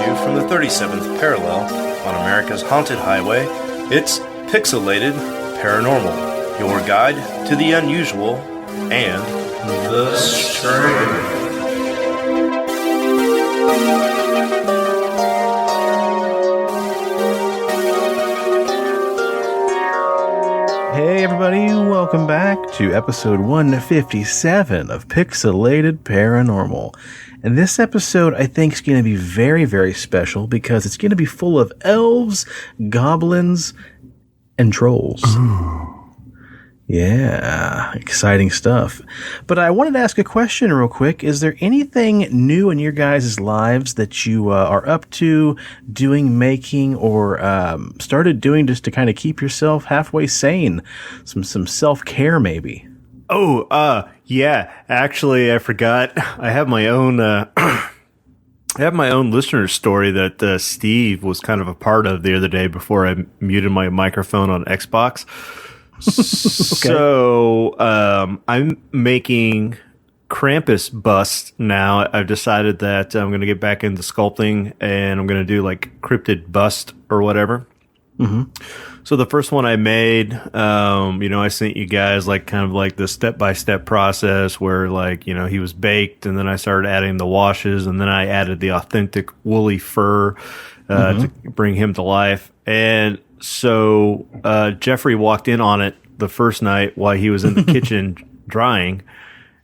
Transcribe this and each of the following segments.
you from the 37th parallel on America's haunted highway. It's Pixelated Paranormal, your guide to the unusual and the strange. Hey everybody, welcome back to episode 157 of Pixelated Paranormal. And this episode I think is going to be very, very special because it's going to be full of elves, goblins, and trolls. Ooh. Yeah, exciting stuff. But I wanted to ask a question real quick. Is there anything new in your guys' lives that you are up to, doing, making, or started doing just to kind of keep yourself halfway sane? Some self-care maybe. Yeah. Actually, I forgot. I have my own listener story that Steve was kind of a part of the other day before I muted my microphone on Xbox. Okay. So I'm making Krampus busts now. I've decided that I'm going to get back into sculpting and I'm going to do like cryptid bust or whatever. Mm-hmm. So the first one I made, I sent you guys like kind of like the step-by-step process where like, he was baked and then I started adding the washes and then I added the authentic woolly fur to bring him to life. And so Jeffrey walked in on it the first night while he was in the kitchen drying,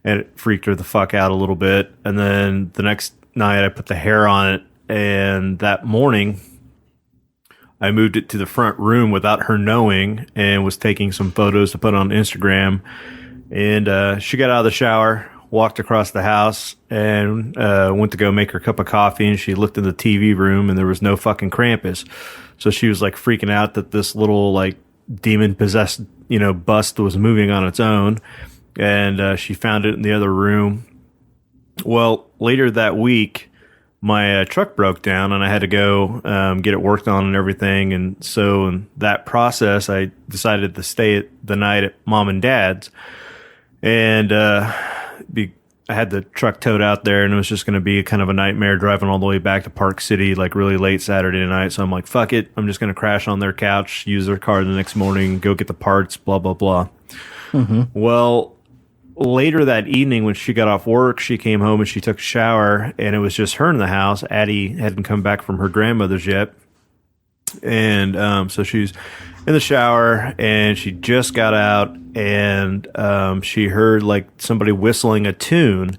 and it freaked her the fuck out a little bit. And then the next night I put the hair on it, and that morning I moved it to the front room without her knowing and was taking some photos to put on Instagram. And she got out of the shower, walked across the house, and went to go make her a cup of coffee, and she looked in the TV room and there was no fucking Krampus. So she was like freaking out that this little like demon possessed, bust was moving on its own. And she found it in the other room. Well, later that week, my truck broke down and I had to go get it worked on and everything. And so in that process, I decided to stay the night at mom and dad's. And I had the truck towed out there, and it was just going to be kind of a nightmare driving all the way back to Park City, like really late Saturday night. So I'm like, fuck it. I'm just going to crash on their couch, use their car the next morning, go get the parts, blah, blah, blah. Mm-hmm. Well, later that evening when she got off work, she came home and she took a shower, and it was just her in the house. Addie hadn't come back from her grandmother's yet. And so she was in the shower, and she just got out, and she heard like somebody whistling a tune,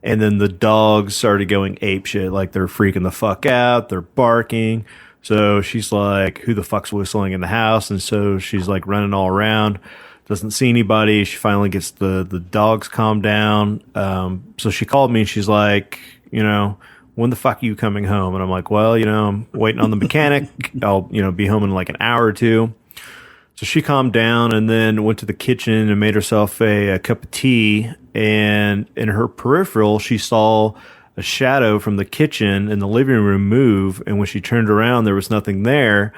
and then the dogs started going apeshit, like they're freaking the fuck out, they're barking. So she's like, who the fuck's whistling in the house? And so she's like running all around, doesn't see anybody. She finally gets the dogs calmed down. So she called me, and she's like, when the fuck are you coming home? And I'm like, well, I'm waiting on the mechanic. I'll, be home in like an hour or two. So she calmed down and then went to the kitchen and made herself a cup of tea. And in her peripheral, she saw a shadow from the kitchen in the living room move. And when she turned around, there was nothing there.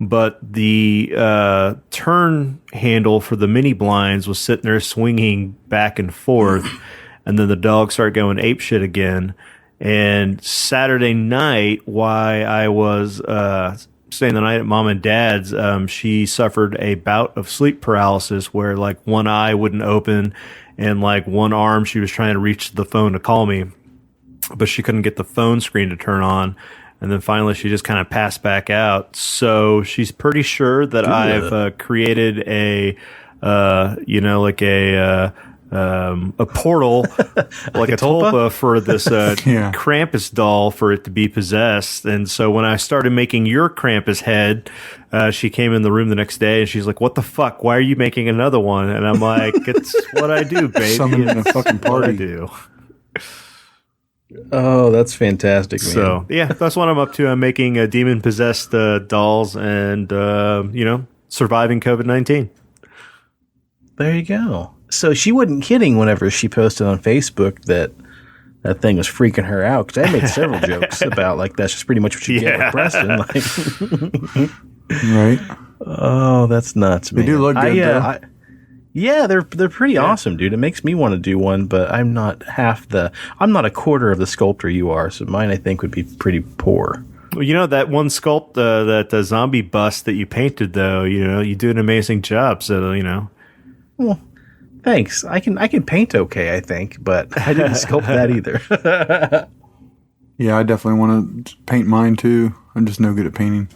But the turn handle for the mini blinds was sitting there swinging back and forth. And then the dog started going apeshit again. And Saturday night, while I was staying the night at mom and dad's, she suffered a bout of sleep paralysis where like one eye wouldn't open and like one arm she was trying to reach the phone to call me, but she couldn't get the phone screen to turn on. And then finally she just kind of passed back out. So she's pretty sure that I've created a portal, like a tulpa for this Krampus doll for it to be possessed. And so when I started making your Krampus head, she came in the room the next day and she's like, what the fuck? Why are you making another one? And I'm like, it's what I do, baby. Summoning a fucking party. I do. Oh, that's fantastic, man. So, yeah, that's what I'm up to. I'm making demon-possessed dolls and, surviving COVID-19. There you go. So she wasn't kidding whenever she posted on Facebook that thing was freaking her out, because I made several jokes about like that's just pretty much what you get with Preston. Like, right? Oh, that's nuts, man. They do look good, though. Yeah, they're pretty awesome, dude. It makes me want to do one, but I'm not a quarter of the sculptor you are, so mine I think would be pretty poor. Well, that one sculpt, that zombie bust that you painted, though, you do an amazing job. So, Well, thanks. I can paint okay, I think, but I didn't sculpt that either. Yeah, I definitely want to paint mine too. I'm just no good at painting.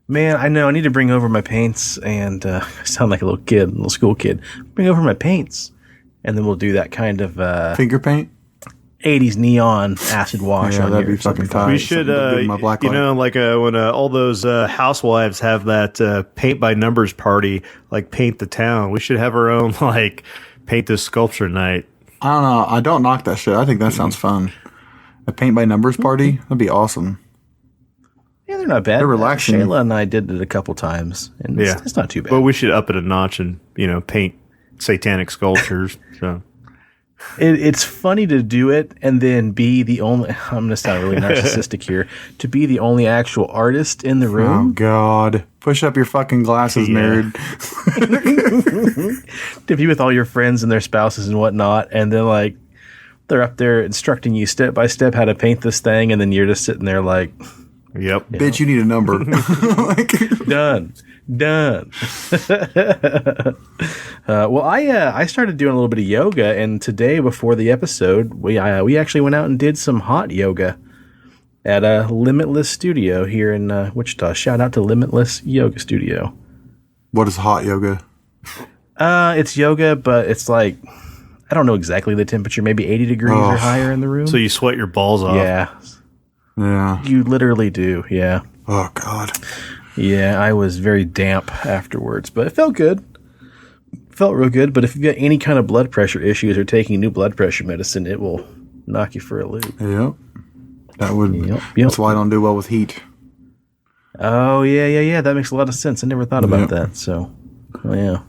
Man, I know. I need to bring over my paints, and I sound like a little school kid. Bring over my paints, and then we'll do that kind of Finger paint? 80s neon acid wash Yeah, on that'd here. be fucking tight. we should, My black light. like when all those housewives have that paint by numbers party, like paint the town. We should have our own like paint this sculpture night. I don't know. I don't knock that shit. I think that sounds fun. A paint by numbers party? That'd be awesome. Yeah, they're not bad. They're relaxing. Shayla and I did it a couple times, and Yeah, it's not too bad. But we should up it a notch and paint satanic sculptures. So. It's funny to do it and then be the only. I'm going to sound really narcissistic here. To be the only actual artist in the Oh, room. God. Push up your fucking glasses, nerd. To be with all your friends and their spouses and whatnot, and then like they're up there instructing you step by step how to paint this thing, and then you're just sitting there like, Yep. Bitch, you need a number. done. Well, I started doing a little bit of yoga, and today before the episode, we actually went out and did some hot yoga at a Limitless Studio here in Wichita. Shout out to Limitless Yoga Studio. What is hot yoga? It's yoga, but it's like, I don't know exactly the temperature, maybe 80 degrees or higher in the room. So you sweat your balls off. Yeah, Yeah. you literally do. Yeah. Oh, God. Yeah, I was very damp afterwards, but it felt good. Felt real good, but if you've got any kind of blood pressure issues or taking new blood pressure medicine, it will knock you for a loop. Yep. That would. Yep. That's why I don't do well with heat. Oh, yeah. That makes a lot of sense. I never thought about that, so, yeah.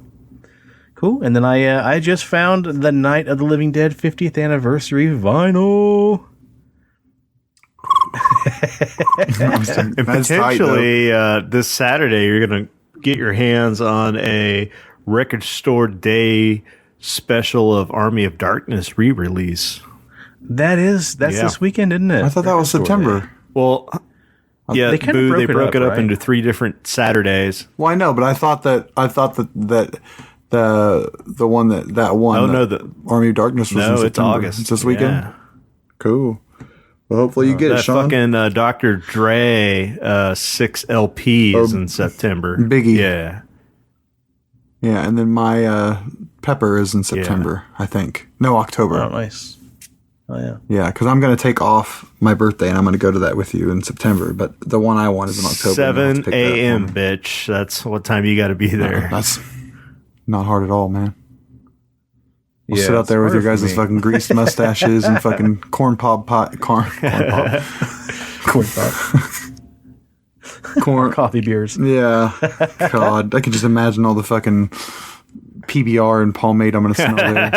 Cool. And then I just found the Night of the Living Dead 50th anniversary vinyl. And That's tight, potentially this Saturday, you're going to get your hands on a Record Store Day special of Army of Darkness re-release. That's this weekend, isn't it? I thought that was September. Well, yeah, They kinda they broke broke it it up, up right? into 3 different Saturdays. Well, I know, but I thought that the one that one. Oh, no, the Army of Darkness was in No, September. it's August. It's this weekend? Yeah. Cool. Well, hopefully you get it, That Sean. fucking Dr. Dre 6 LPs in September. Biggie. Yeah. Yeah, and then my Pepper is in September, I think. No, October. Oh, nice. Oh, yeah. Yeah, because I'm going to take off my birthday, and I'm going to go to that with you in September. But the one I want is in October. 7 a.m., bitch. That's what time you got to be there. That's not hard at all, man. We'll Yeah, sit out it's there with your harder for guys' me. fucking greased mustaches and fucking corn pop. Corn coffee beers. Yeah. God, I can just imagine all the fucking PBR and pomade I'm going to smell there.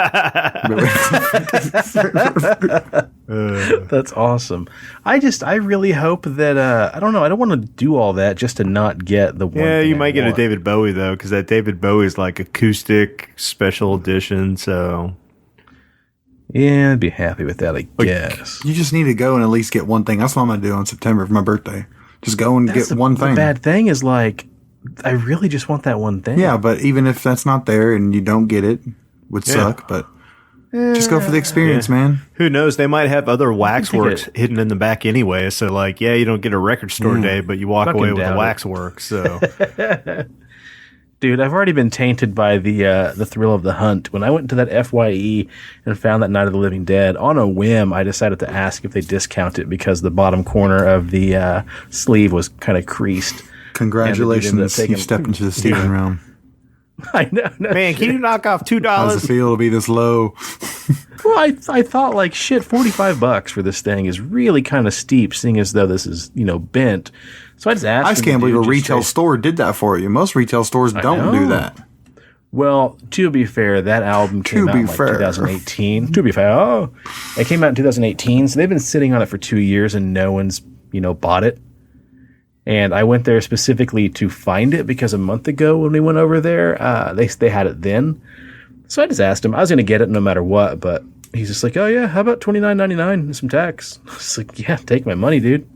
That's awesome. I really hope that I don't know. I don't want to do all that just to not get the one. Yeah, thing you I might get a want. David Bowie, though, because that David Bowie is like acoustic special edition. So, Yeah, I'd be happy with that. I guess. You just need to go and at least get one thing. That's what I'm going to do in September for my birthday. Just go and get one thing. The bad thing is like, I really just want that one thing. Yeah, but even if that's not there and you don't get it, would suck. But just go for the experience, man. who knows? They might have other waxworks it- hidden in the back anyway. So, like, yeah, you don't get a record store day, but you walk Fucking away with doubt a it. waxwork. So, Dude, I've already been tainted by the thrill of the hunt. When I went to that FYE and found that Night of the Living Dead, on a whim, I decided to ask if they discount it because the bottom corner of the sleeve was kind of creased. Congratulations. taking- You stepped into the Steven realm. I know. man, can you knock off How does $2? it feel to be this low? Well, I thought like shit, $45 for this thing is really kind of steep, seeing as though this is bent. So I just asked. I him just to can't believe do a just retail straight- store did that for you. Most retail stores don't do know. that. Well, to be fair, that album came out in like 2018. To be fair, it came out in 2018, so they've been sitting on it for 2 years and no one's bought it. And I went there specifically to find it because a month ago when we went over there, they had it then. So I just asked him. I was going to get it no matter what, but he's just like, "Oh yeah, how about $29.99 and some tax?" I was like, "Yeah, take my money, dude."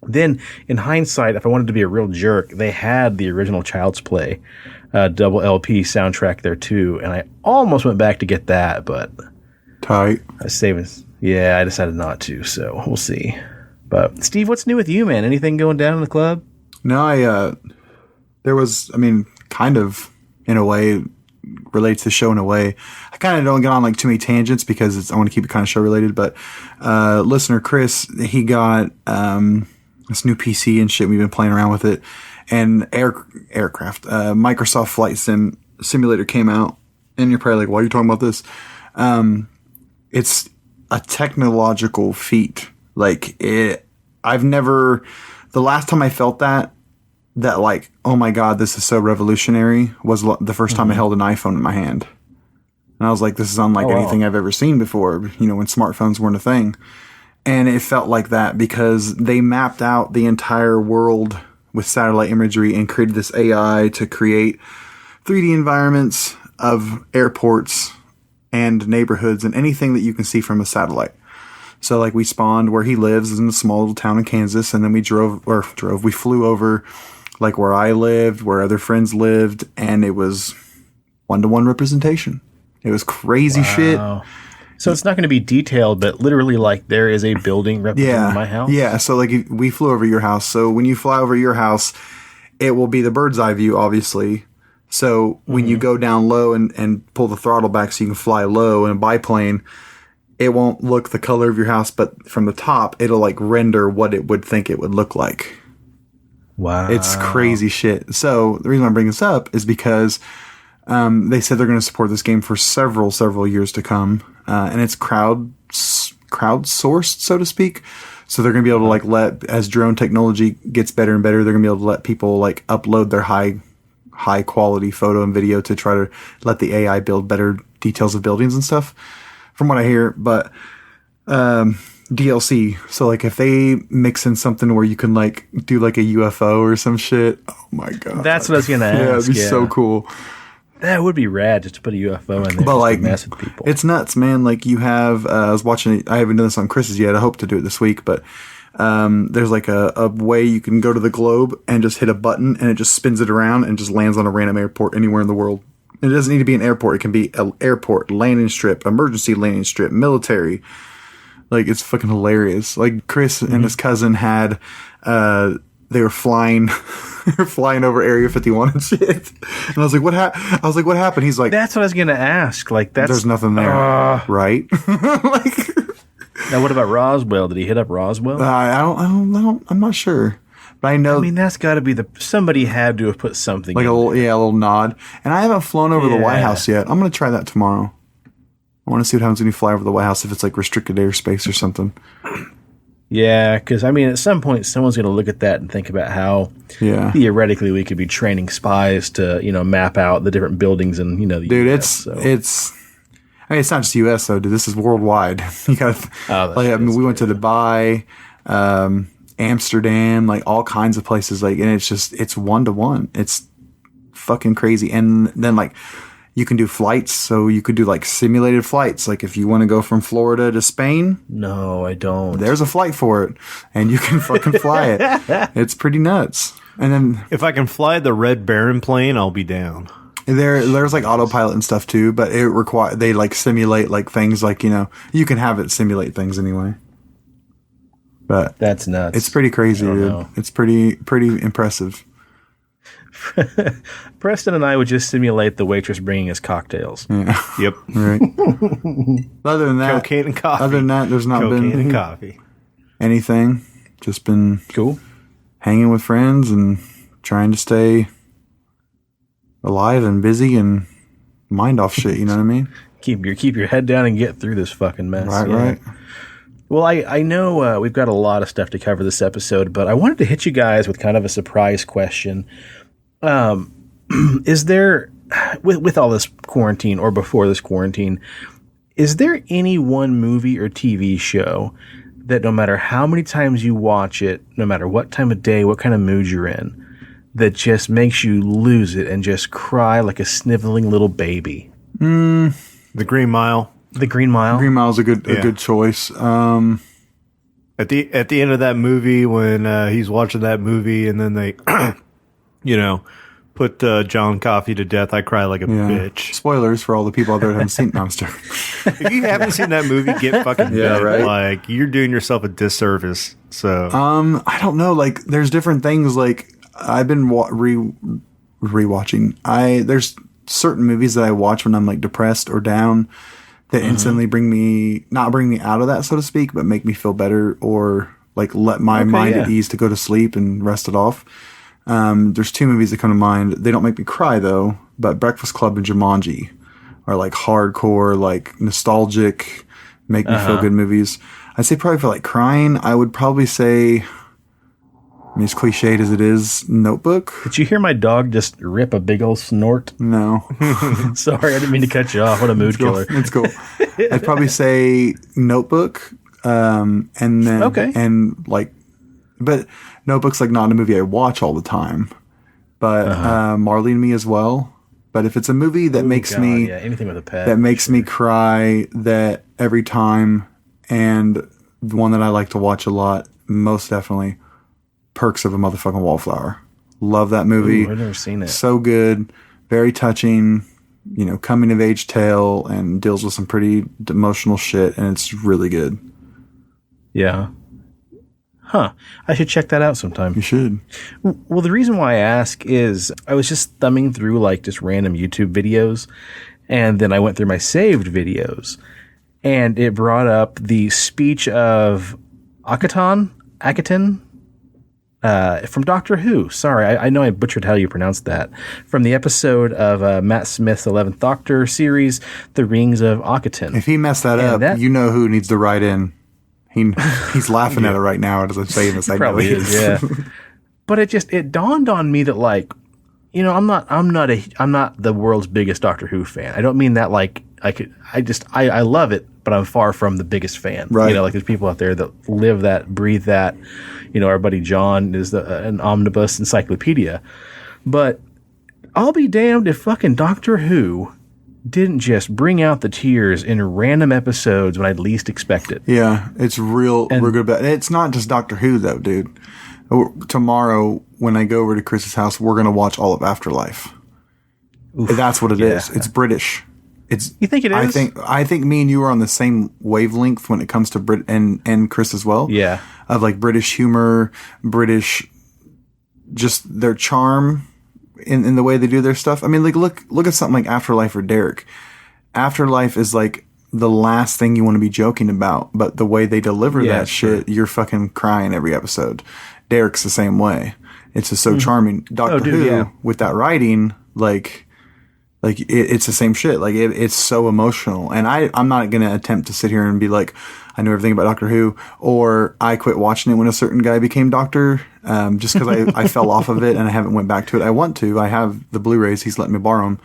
Then, in hindsight, if I wanted to be a real jerk, they had the original Child's Play double LP soundtrack there too, and I almost went back to get that, but Tight. I was saving. Yeah, I decided not to, so we'll see. But Steve, what's new with you, man? Anything going down in the club? No, there was, I mean, kind of, in a way, relates to the show in a way. I kind of don't get on like too many tangents because I want to keep it kind of show related, but listener Chris, he got this new PC and shit. We've been playing around with it, and aircraft Microsoft Flight Simulator came out, and you're probably like, why are you talking about this? It's a technological feat. Like the last time I felt that like, oh my God, this is so revolutionary was the first time I held an iPhone in my hand. And I was like, this is unlike anything I've ever seen before, you know, when smartphones weren't a thing. And it felt like that because they mapped out the entire world with satellite imagery and created this AI to create 3D environments of airports and neighborhoods and anything that you can see from a satellite. So like we spawned where he lives in a small little town in Kansas, and then we we flew over like where I lived, where other friends lived, and it was 1-to-1 representation. It was crazy shit. So it's not going to be detailed, but literally like there is a building representing my house? Yeah, so like we flew over your house. So when you fly over your house, it will be the bird's eye view, obviously. So when you go down low and pull the throttle back so you can fly low in a biplane, it won't look the color of your house, but from the top, it'll like render what it would think it would look like. Wow. It's crazy shit. So the reason I bring this up is because they said they're going to support this game for several years to come. And it's crowdsourced, so to speak. So they're going to be able to as drone technology gets better and better, they're going to be able to let people like upload their high quality photo and video to try to let the AI build better details of buildings and stuff, from what I hear. But DLC, so like if they mix in something where you can like do like a UFO or some shit, oh my God, that's what I was gonna ask. Yeah, it'd be so cool. That would be rad, just to put a UFO in there, but like to mess with people. It's nuts, man. Like you have I was watching it, I haven't done this on Chris's yet, I hope to do it this week, but there's like a way you can go to the globe and just hit a button and it just spins it around and just lands on a random airport anywhere in the world. It doesn't need to be an airport. It can be an airport, landing strip, emergency landing strip, military. Like, it's fucking hilarious. Like, Chris and his cousin had, they were flying, over Area 51 and shit. And I was like, what happened?'s like, that's what I was going to ask. Like, there's nothing there. Right? Like, now, what about Roswell? Did he hit up Roswell? I'm not sure. But I know. I mean, that's got to be somebody had to have put something like in a there. little nod. And I haven't flown over the White House yet. I'm going to try that tomorrow. I want to see what happens when you fly over the White House, if it's like restricted airspace or something. Yeah, because I mean, at some point, someone's going to look at that and think about how theoretically we could be training spies to, map out the different buildings and the US, it's. I mean, it's not just U.S. though, dude. This is worldwide. You got. We went to Dubai, Amsterdam, like all kinds of places, like, and it's 1-to-1. It's fucking crazy, and then like. You can do flights, so you could do like simulated flights. Like if you want to go from Florida to Spain. No, I don't. There's a flight for it, and you can fucking fly it. It's pretty nuts. And then if I can fly the Red Baron plane, I'll be down. There's like autopilot and stuff too, but they like simulate like things like, you can have it simulate things anyway. But that's nuts. It's pretty crazy, dude. Know. It's pretty impressive. Preston and I would just simulate the waitress bringing us cocktails. Yeah. Yep. Right. Other than that, cocaine and coffee. Other than that, there's not cocaine been and coffee. Anything. Just been cool, hanging with friends and trying to stay alive and busy and mind off shit. You know what I mean? Keep your head down and get through this fucking mess. Right. Well, I know we've got a lot of stuff to cover this episode, but I wanted to hit you guys with kind of a surprise question. Is there, with all this quarantine or before this quarantine, is there any one movie or TV show that no matter how many times you watch it, no matter what time of day, what kind of mood you're in, that just makes you lose it and just cry like a sniveling little baby? The Green Mile. The Green Mile? Green Mile's a good choice. At the end of that movie, when he's watching that movie, and then they, put John Coffey to death, I cry like a bitch. Spoilers for all the people out there that haven't seen Monster. If you haven't seen that movie, get fucking dead. Right? Like, you're doing yourself a disservice. So, I don't know. Like, there's different things. Like, I've been rewatching. There's certain movies that I watch when I'm like depressed or down that instantly not bring me out of that, so to speak, but make me feel better or like let my mind at ease to go to sleep and rest it off. There's two movies that come to mind. They don't make me cry though, but Breakfast Club and Jumanji are like hardcore, like nostalgic, make me feel good movies. I'd say probably for like crying, I would probably say, I mean, as cliched as it is, Notebook. Did you hear my dog just rip a big old snort? No. Sorry, I didn't mean to cut you off. What a mood killer. It's cool. I'd probably say Notebook. And then, and like, but Notebook's like not a movie I watch all the time, but, Marley and Me as well. But if it's a movie that makes me, anything with a pet, that makes me cry that every time, and the one that I like to watch a lot, most definitely, Perks of a Motherfucking Wallflower. Love that movie. I've never seen it. So good. Very touching, coming of age tale, and deals with some pretty emotional shit, and it's really good. Yeah. Huh. I should check that out sometime. You should. Well, the reason why I ask is I was just thumbing through like just random YouTube videos, and then I went through my saved videos, and it brought up the speech of Akaton from Doctor Who. Sorry, I know I butchered how you pronounced that. From the episode of Matt Smith's 11th Doctor series, The Rings of Akaton. If he messed that up, you know who needs to write in. He's laughing at it right now as I'm saying this. I probably know is, yeah. But it dawned on me that like, I'm not the world's biggest Doctor Who fan. I don't mean that like I love it, but I'm far from the biggest fan. Right. Like there's people out there that live that, breathe that. Our buddy John is an omnibus encyclopedia. But I'll be damned if fucking Doctor Who didn't just bring out the tears in random episodes when I'd least expect it. Yeah, it's real good about it. It's not just Doctor Who though, dude. Tomorrow when I go over to Chris's house, we're going to watch all of Afterlife. Oof, that's what it is. It's British. You think it is? I think me and you are on the same wavelength when it comes to Brit and Chris as well. Yeah. Of like British humor, just their charm in the way they do their stuff. I mean, like look at something like Afterlife or Derek. Afterlife is like the last thing you want to be joking about, but the way they deliver that shit, you're fucking crying every episode. Derek's the same way. It's just so charming. Doctor Who with that writing, like it's the same shit. Like it's so emotional, and I'm not gonna attempt to sit here and be like, I know everything about Doctor Who, or I quit watching it when a certain guy became Doctor, just because I fell off of it and I haven't went back to it. I want to. I have the Blu-rays. He's letting me borrow them,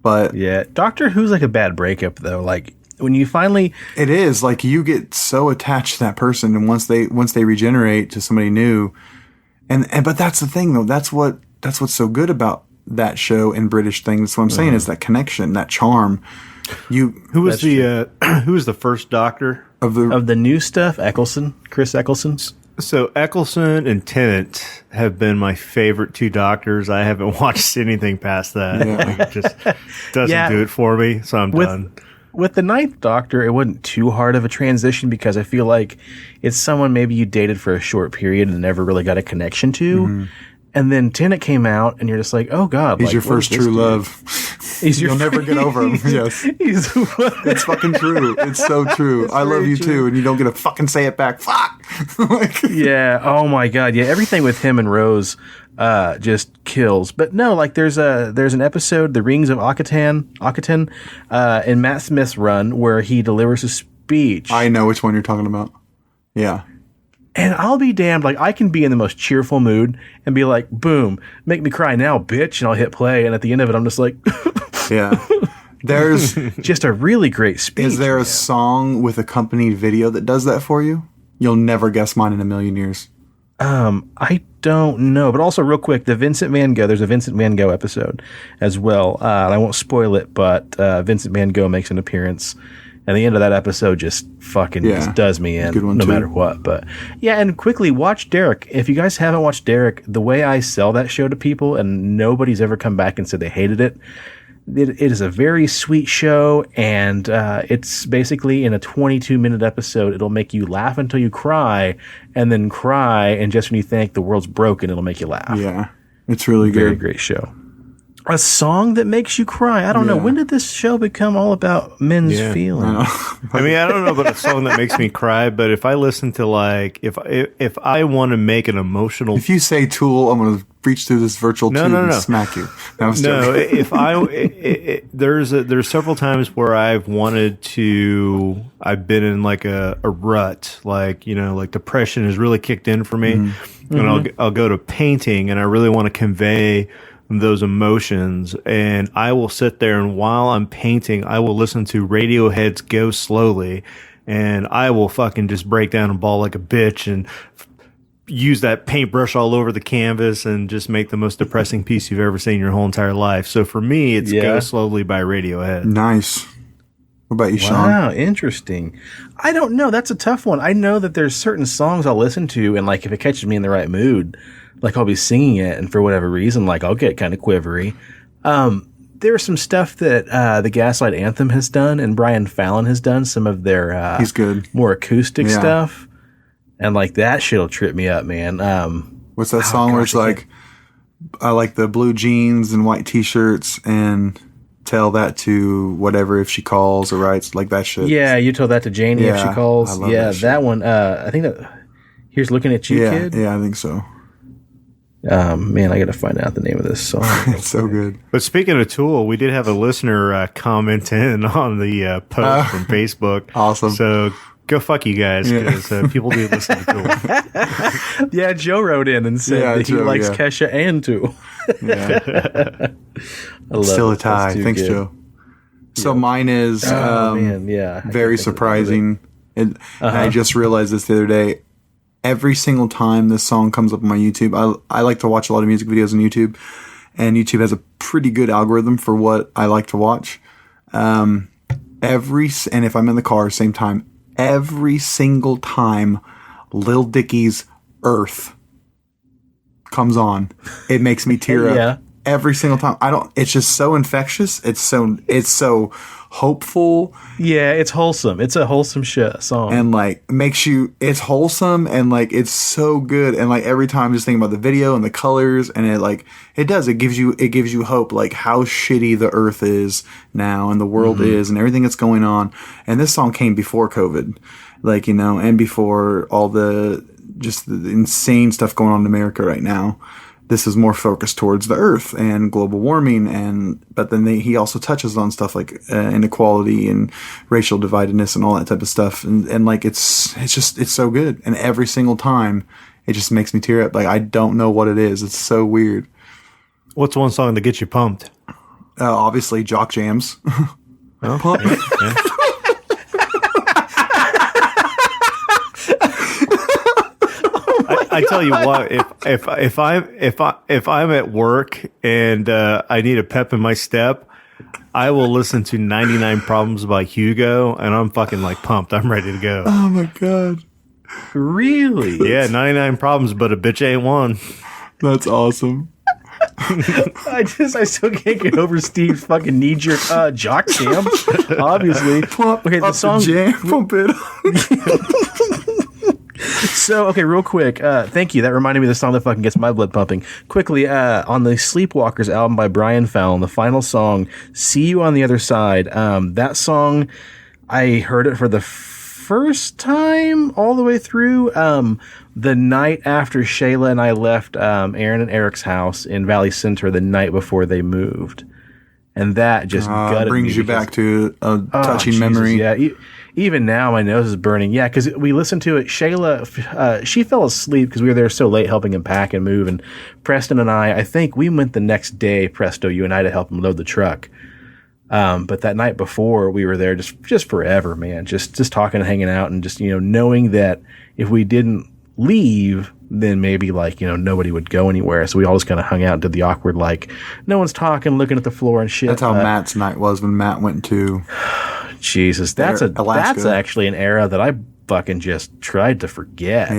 but yeah, Doctor Who's like a bad breakup though. Like when you finally, it is like you get so attached to that person, and once they regenerate to somebody new, and but that's the thing though. That's what's so good about that show and British thing. That's what I'm saying is that connection, that charm. Who was the first Doctor of the new stuff? Chris Eccleston. So Eccleston and Tennant have been my favorite two Doctors. I haven't watched anything past that. Yeah. Like, it just doesn't do it for me, so I'm done. With the Ninth Doctor, it wasn't too hard of a transition because I feel like it's someone maybe you dated for a short period and never really got a connection to. Mm-hmm. And then Tennant came out, and you're just like, "Oh God, he's your first true love. You'll never get over him." Yes, it's fucking true. It's so true. I love you too, and you don't get to fucking say it back. Fuck. Yeah. Oh my God. Yeah. Everything with him and Rose just kills. But no, like there's an episode, The Rings of Akaton, in Matt Smith's run where he delivers a speech. I know which one you're talking about. Yeah. And I'll be damned, like, I can be in the most cheerful mood and be like, boom, make me cry now, bitch, and I'll hit play, and at the end of it, I'm just like... Yeah. There's... just a really great speech. Is there a song with accompanied video that does that for you? You'll never guess mine in a million years. I don't know. But also, real quick, there's a Vincent Van Gogh episode as well. And I won't spoil it, but Vincent Van Gogh makes an appearance And the end of that episode just fucking just does me in, no matter what. But yeah, and quickly watch Derek. If you guys haven't watched Derek, the way I sell that show to people, and nobody's ever come back and said they hated it. It is a very sweet show, and it's basically in a 22-minute episode. It'll make you laugh until you cry, and then cry, and just when you think the world's broken, it'll make you laugh. Yeah, it's really good. Very great show. A song that makes you cry. I don't know. When did this show become all about men's feelings? I mean, I don't know about a song that makes me cry, but if I listen to like, if I want to make an emotional, if you say Tool, I'm gonna reach through this virtual tube and smack you. If there's several times where I've been in like a rut, like like depression has really kicked in for me, and I'll go to painting, and I really want to convey those emotions, and I will sit there, and while I'm painting, I will listen to Radiohead's Go Slowly, and I will fucking just break down and bawl like a bitch and use that paintbrush all over the canvas and just make the most depressing piece you've ever seen in your whole entire life. So for me, it's Go Slowly by Radiohead. Nice. What about you, Sean? Wow, interesting. I don't know. That's a tough one. I know that there's certain songs I'll listen to, and like if it catches me in the right mood, like I'll be singing it, and for whatever reason, like I'll get kind of quivery. There's some stuff that the Gaslight Anthem has done, and Brian Fallon has done some of their he's good. More acoustic stuff, and like that shit'll trip me up, man. What's that song where it's like, I like the blue jeans and white t-shirts, and tell that to whatever if she calls or writes, like that shit. Yeah, you told that to Janie if she calls. Yeah, that one. I think that. Here's Looking at You, Kid. Yeah, I think so. Man, I got to find out the name of this song. It's so good. But speaking of Tool, we did have a listener comment in on the post from Facebook. Awesome. So go fuck you guys, because people do listen to Tool. Yeah, Joe wrote in and said that he likes Kesha and Tool. Still a tie. Thanks, good. Joe. So mine is very surprising. And I just realized this the other day. Every single time this song comes up on my YouTube, I like to watch a lot of music videos on YouTube, and YouTube has a pretty good algorithm for what I like to watch. And if I'm in the car, same time, every single time Lil Dicky's Earth comes on, it makes me tear up. Every single time. It's just so infectious. It's so hopeful. Yeah, it's wholesome. It's a wholesome song. And like it's wholesome, and like it's so good. And like every time I'm just thinking about the video and the colors, and it gives you hope, like how shitty the earth is now and the world is and everything that's going on. And this song came before COVID, and before all the insane stuff going on in America right now. This is more focused towards the earth and global warming, but then he also touches on stuff like inequality and racial dividedness and all that type of stuff. And like, it's so good. And every single time it just makes me tear up. Like, I don't know what it is. It's so weird. What's one song that gets you pumped? Obviously Jock Jams. Pump. Yeah. I tell you what, if I'm at work and I need a pep in my step, I will listen to 99 Problems by Hugo, and I'm fucking like pumped. I'm ready to go. Oh my god, really? Yeah, 99 Problems, but a bitch ain't one. That's awesome. I still can't get over Steve's fucking knee-jerk Jock Jam. Obviously, okay, the song pump it. So, okay, real quick, thank you. That reminded me of the song that fucking gets my blood pumping. Quickly, on the Sleepwalkers album by Brian Fallon, the final song, See You on the Other Side, that song, I heard it for the first time all the way through the night after Shayla and I left Aaron and Eric's house in Valley Center the night before they moved. And that just gutted brings me you back to a touching memory. Yeah, even now my nose is burning. Yeah, because we listened to it. Shayla, she fell asleep because we were there so late helping him pack and move. And Preston and I think we went the next day, Presto, you and I, to help him load the truck. But that night before, we were there just forever, man. Just talking and hanging out, and just knowing that if we didn't leave, then maybe nobody would go anywhere. So we all just kind of hung out and did the awkward, no one's talking, looking at the floor and shit. That's how Matt's night was when Matt went to Jesus, that's actually an era that I fucking just tried to forget.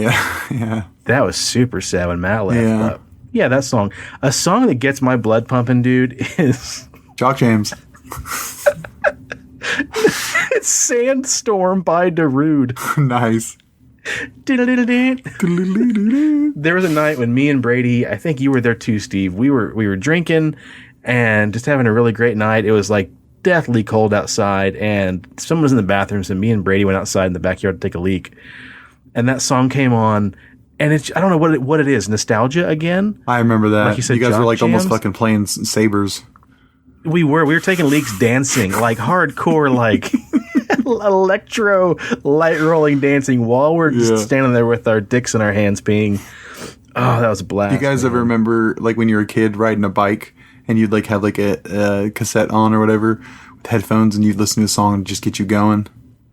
Yeah. That was super sad when Matt left. Yeah. But yeah, that song. A song that gets my blood pumping, dude, is Jock James. it's Sandstorm by Darude. Nice. There was a night when me and Brady, I think you were there too, Steve. We were drinking and just having a really great night. It was like deathly cold outside, and someone was in the bathroom, so me and Brady went outside in the backyard to take a leak. And that song came on, and it's, I don't know what it is, nostalgia again. I remember that. Like you said, you guys were like Jock almost Jams? fucking playing sabers. We were taking leaks dancing, like hardcore, like electro light rolling dancing while we're just standing there with our dicks in our hands peeing. Oh, that was a blast. You guys ever remember like when you were a kid riding a bike and you'd like have like a cassette on or whatever with headphones and you'd listen to a song and just get you going?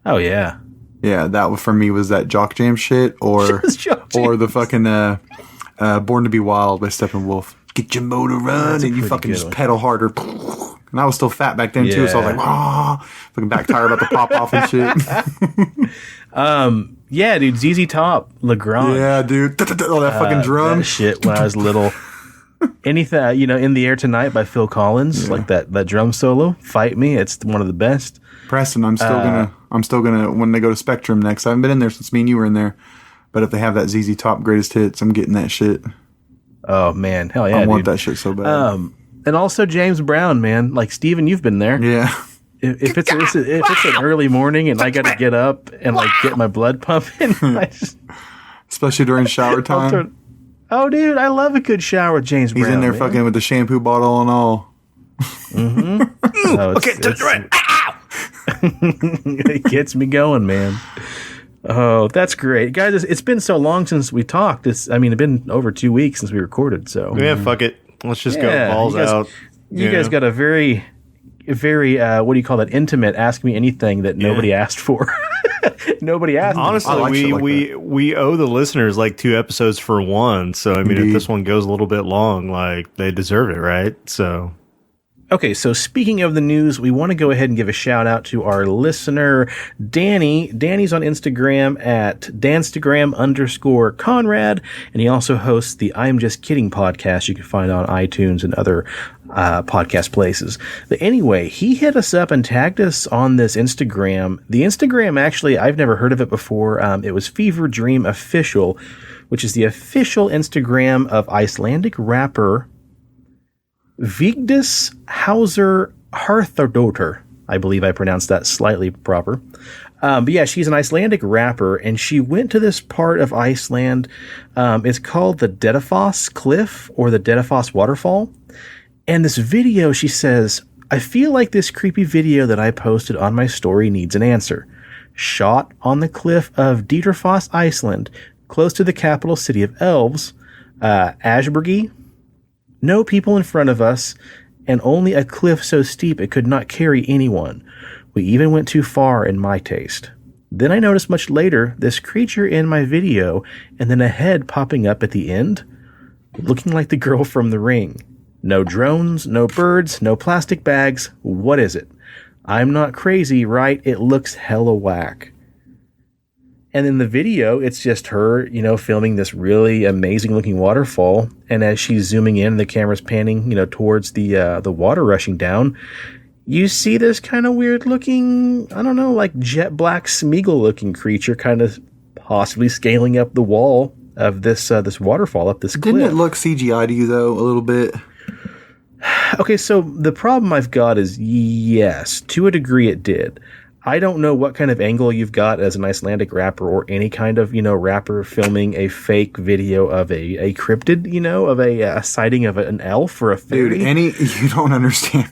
Oh yeah. Yeah, that for me was that Jock Jam shit or the fucking Born to Be Wild by Steppenwolf. Get your motor run and you fucking just pedal harder. And I was still fat back then too, so I was like, fucking back tire about to pop off and shit. Yeah, dude, ZZ Top, Legrand. Yeah, dude. Oh, that fucking drum. That shit when I was little. Anything, In the Air Tonight by Phil Collins, like that drum solo. Fight Me, it's one of the best. Preston, I'm still gonna when they go to Spectrum next. I haven't been in there since me and you were in there. But if they have that ZZ Top greatest hits, I'm getting that shit. Oh man, hell yeah, I want dude. that shit so bad. And also James Brown, man. Like Steven, you've been there. Yeah. If it's an early morning and I got to get up and like get my blood pumping, Especially during shower time. Oh, dude, I love a good shower with James Brown. He's in there man. fucking with the shampoo bottle and all. Mm-hmm. It gets me going, man. Oh, that's great, guys! It's been so long since we talked. It's been over 2 weeks since we recorded. So yeah, fuck it. Let's just go balls out. You guys got a very, very what do you call that? Intimate. Ask me anything that nobody asked for. Nobody asked. Honestly, we owe the listeners like 2 episodes for one. So I mean, if this one goes a little bit long, like they deserve it, right? So. Okay, so speaking of the news, we want to go ahead and give a shout out to our listener, Danny. Danny's on Instagram at Danstagram_Conrad, and he also hosts the I'm Just Kidding podcast you can find on iTunes and other podcast places. But anyway, he hit us up and tagged us on this Instagram. The Instagram, actually, I've never heard of it before. It was Fever Dream Official, which is the official Instagram of Icelandic rapper Vigdis Hauser Harthardóttir. I believe I pronounced that slightly proper. But yeah, she's an Icelandic rapper, and she went to this part of Iceland. It's called the Dettifoss Cliff or the Dettifoss Waterfall. And this video, she says, I feel like this creepy video that I posted on my story needs an answer. Shot on the cliff of Dettifoss, Iceland, close to the capital city of Elves, Ashbergi. No people in front of us, and only a cliff so steep it could not carry anyone. We even went too far in my taste. Then I noticed much later this creature in my video, and then a head popping up at the end, looking like the girl from The Ring. No drones, no birds, no plastic bags. What is it? I'm not crazy, right? It looks hella whack. And in the video, it's just her, filming this really amazing looking waterfall. And as she's zooming in, the camera's panning, towards the water rushing down. You see this kind of weird looking, I don't know, like jet black Smeagol looking creature kind of possibly scaling up the wall of this waterfall up this cliff. Didn't it look CGI to you though, a little bit? Okay, so the problem I've got is yes, to a degree it did. I don't know what kind of angle you've got as an Icelandic rapper or any kind of, rapper filming a fake video of a cryptid, of a sighting of an elf or a fairy. Dude, you don't understand.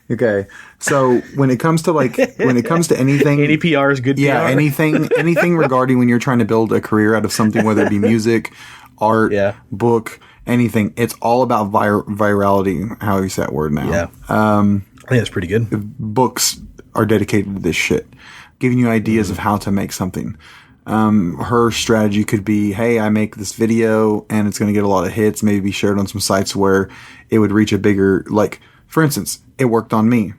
Okay. So when it comes to anything, any PR is good PR. Yeah, anything regarding when you're trying to build a career out of something, whether it be music, art, book, anything, it's all about virality. How you say that word now? Yeah. I think that's pretty good. Books are dedicated to this shit, giving you ideas of how to make something. Her strategy could be, hey, I make this video and it's going to get a lot of hits, maybe be shared on some sites where it would reach a bigger, like, for instance, it worked on me.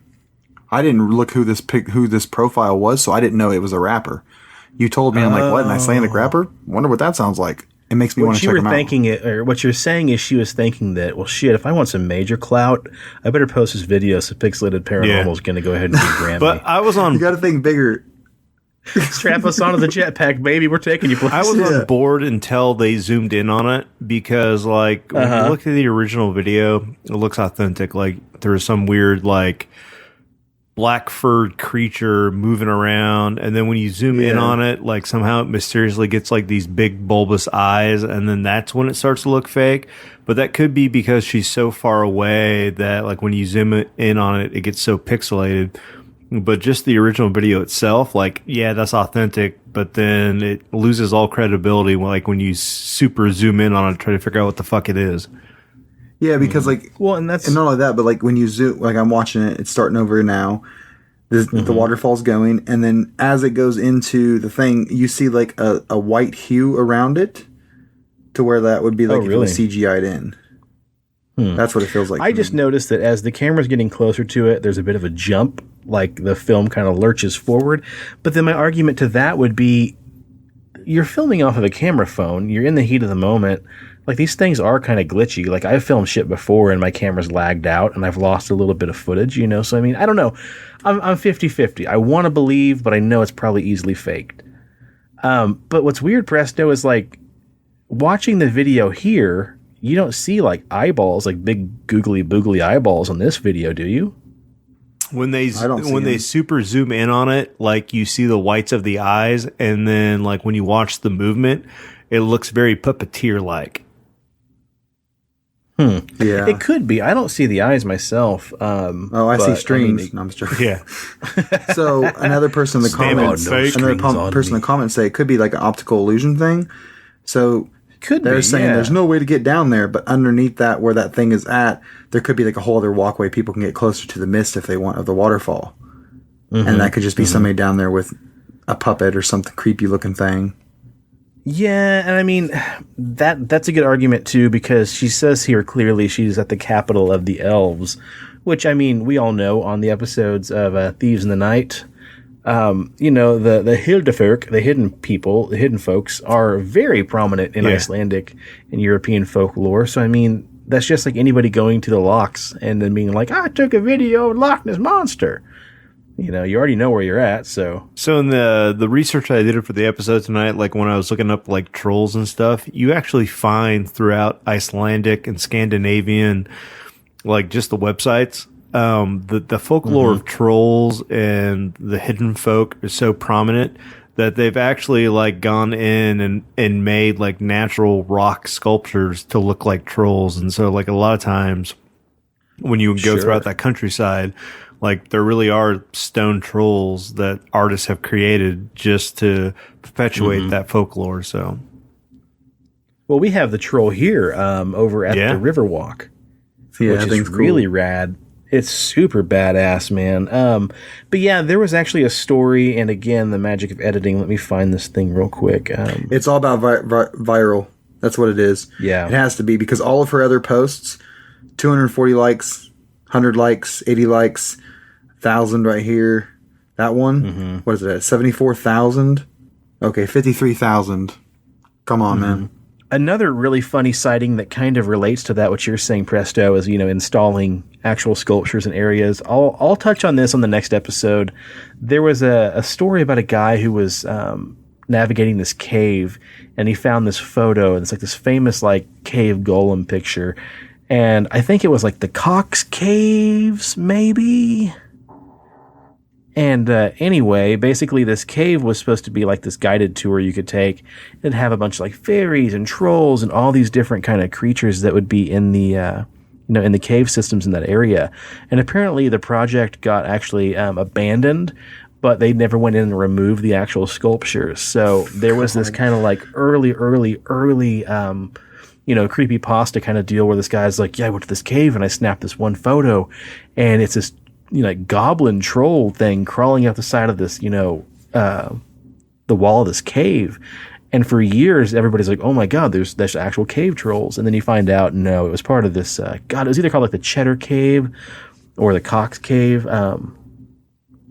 I didn't look who this profile was, so I didn't know it was a rapper. You told me, I'm like, what, an Icelandic rapper? Wonder what that sounds like. It makes me want to check him out. Or what you're saying is she was thinking that, well, shit, if I want some major clout, I better post this video so Pixelated Paranormal is going to go ahead and be Grammy. But I was on... You got to think bigger. Strap us onto the jetpack, baby. We're taking you places. I was on board until they zoomed in on it because, like, when you look at the original video, it looks authentic. Like, there's some weird, like, black furred creature moving around, and then when you zoom in on it, like, somehow it mysteriously gets like these big bulbous eyes, and then that's when it starts to look fake. But that could be because she's so far away that, like, when you zoom in on it, it gets so pixelated. But just the original video itself, like, yeah, that's authentic, but then it loses all credibility like when you super zoom in on it, try to figure out what the fuck it is. Yeah, because like, well, and not only that, but like when you zoom, like I'm watching it, it's starting over now. The waterfall's going, and then as it goes into the thing, you see like a white hue around it, to where that would be like if it was CGI'd in. That's what it feels like. I just noticed that as the camera's getting closer to it, there's a bit of a jump, like the film kind of lurches forward. But then my argument to that would be, you're filming off of a camera phone, you're in the heat of the moment. Like, these things are kind of glitchy. Like, I've filmed shit before and my camera's lagged out and I've lost a little bit of footage, you know? So, I mean, I don't know. I'm 50-50. I want to believe, but I know it's probably easily faked. But what's weird, Presto, is like, watching the video here, you don't see like eyeballs, like big googly boogly eyeballs on this video, do you? When they super zoom in on it, like, you see the whites of the eyes, and then like when you watch the movement, it looks very puppeteer-like. Yeah, it could be. I don't see the eyes myself. I see streams. No, I'm just joking. Yeah. So another person in the comments, say it could be like an optical illusion thing. So they're saying there's no way to get down there, but underneath that, where that thing is at, there could be like a whole other walkway. People can get closer to the mist if they want, of the waterfall, and that could just be somebody down there with a puppet or something creepy looking thing. Yeah, and I mean, that's a good argument, too, because she says here clearly she's at the capital of the Elves, which, I mean, we all know on the episodes of Thieves in the Night. You know, the Hildefolk, the hidden people, the hidden folks, are very prominent in Icelandic and European folklore. So, I mean, that's just like anybody going to the locks and then being like, I took a video of Loch Ness Monster. You know, you already know where you're at, so... So in the research I did for the episode tonight, like when I was looking up like trolls and stuff, you actually find throughout Icelandic and Scandinavian, like just the websites, the folklore of trolls and the hidden folk is so prominent that they've actually like gone in and made like natural rock sculptures to look like trolls. And so like a lot of times when you go throughout that countryside, like, there really are stone trolls that artists have created just to perpetuate that folklore. So, well, we have the troll here over at the Riverwalk, which is really rad. It's super badass, man. But yeah, there was actually a story, and again, the magic of editing. Let me find this thing real quick. It's all about viral. That's what it is. Yeah, it has to be, because all of her other posts, 240 likes, 100 likes, 80 likes. 1,000 right here. That one, what is it at? 74,000? Okay, 53,000. Come on, man. Another really funny sighting that kind of relates to that, what you're saying, Presto, is, you know, installing actual sculptures in areas. I'll touch on this on the next episode. There was a story about a guy who was navigating this cave, and he found this photo, and it's like this famous like cave golem picture. And I think it was like the Cox Caves, maybe? And anyway, basically this cave was supposed to be like this guided tour you could take and have a bunch of like fairies and trolls and all these different kind of creatures that would be in the, in the cave systems in that area. And apparently the project got actually abandoned, but they never went in and removed the actual sculptures. So there was this kind of like early, creepypasta kind of deal where this guy's like, yeah, I went to this cave and I snapped this one photo, and it's this, goblin troll thing crawling up the side of this, the wall of this cave. And for years, everybody's like, oh my God, there's actual cave trolls. And then you find out, no, it was part of this, it was either called like the Cheddar Cave or the Cox Cave.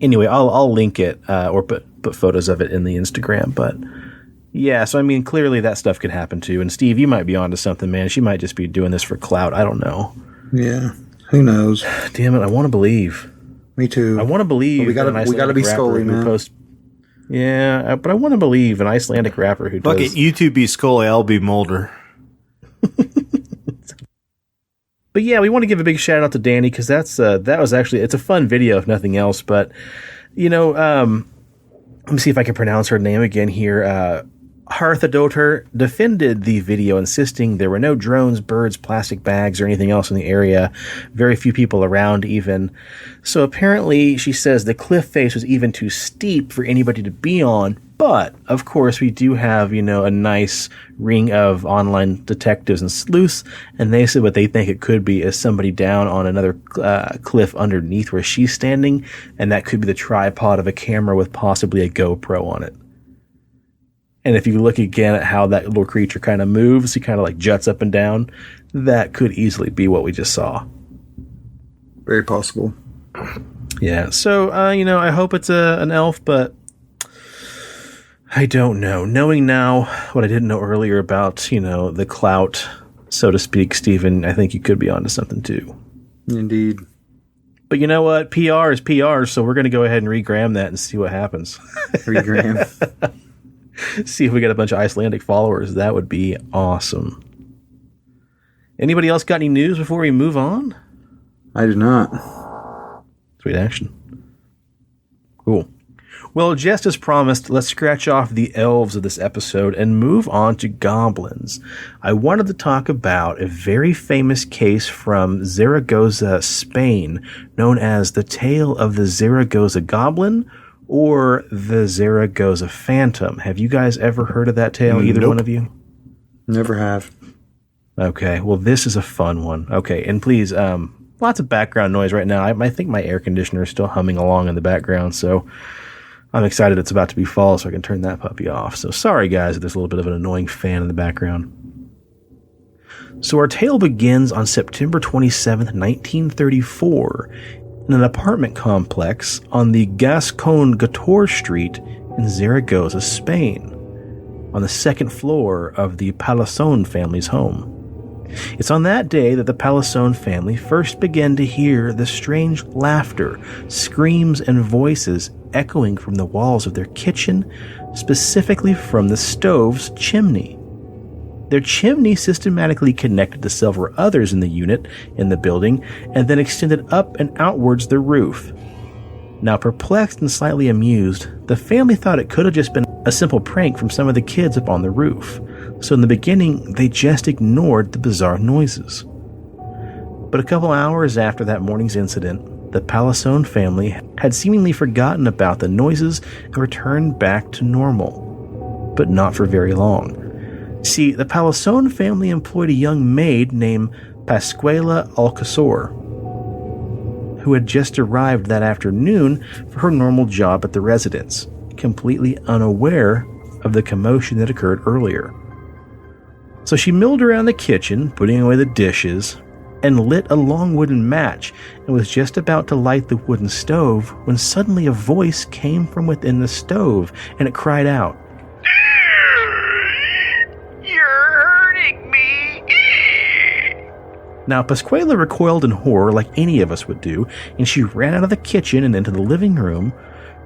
anyway, I'll link it or put photos of it in the Instagram. But yeah, so I mean, clearly that stuff could happen too. And Steve, you might be onto something, man. She might just be doing this for clout. I don't know. Yeah, who knows? Damn it, I want to believe. Me too. I want to believe. We gotta be Scully, man. Yeah, but I want to believe an Icelandic rapper who Look does. at you two be Scully, I'll be Mulder. But yeah, we want to give a big shout out to Danny because that was actually, it's a fun video if nothing else. But let me see if I can pronounce her name again here. Harthadoter defended the video, insisting there were no drones, birds, plastic bags, or anything else in the area. Very few people around even. So apparently, she says the cliff face was even too steep for anybody to be on. But, of course, we do have, a nice ring of online detectives and sleuths, and they said what they think it could be is somebody down on another cliff underneath where she's standing, and that could be the tripod of a camera with possibly a GoPro on it. And if you look again at how that little creature kind of moves, he kind of like juts up and down, that could easily be what we just saw. Very possible. Yeah, so, I hope it's an elf, but I don't know. Knowing now what I didn't know earlier about, the clout, so to speak, Stephen, I think you could be onto something too. Indeed. But you know what? PR is PR, so we're going to go ahead and regram that and see what happens. Regram. See if we get a bunch of Icelandic followers. That would be awesome. Anybody else got any news before we move on? I do not. Sweet action. Cool. Well, just as promised, let's scratch off the elves of this episode and move on to goblins. I wanted to talk about a very famous case from Zaragoza, Spain, known as the Tale of the Zaragoza Goblin, or the Zaragoza Phantom. Have you guys ever heard of that tale, either one of you? Never have. Okay, well, this is a fun one. Okay, and please, lots of background noise right now. I think my air conditioner is still humming along in the background, so I'm excited it's about to be fall, so I can turn that puppy off. So sorry, guys, if there's a little bit of an annoying fan in the background. So our tale begins on September 27th, 1934, in an apartment complex on the Gascon Gator Street in Zaragoza, Spain, on the second floor of the Palasson family's home. It's on that day that the Palasson family first began to hear the strange laughter, screams, and voices echoing from the walls of their kitchen, specifically from the stove's chimney. Their chimney systematically connected to several others in the unit in the building and then extended up and outwards the roof. Now, perplexed and slightly amused, the family thought it could have just been a simple prank from some of the kids up on the roof. So in the beginning, they just ignored the bizarre noises. But a couple hours after that morning's incident, the Palasson family had seemingly forgotten about the noises and returned back to normal. But not for very long. See, the Palasson family employed a young maid named Pasquela Alcasor, who had just arrived that afternoon for her normal job at the residence, completely unaware of the commotion that occurred earlier. So she milled around the kitchen, putting away the dishes, and lit a long wooden match, and was just about to light the wooden stove when suddenly a voice came from within the stove, and it cried out, Now, Pasquela recoiled in horror like any of us would do, and she ran out of the kitchen and into the living room,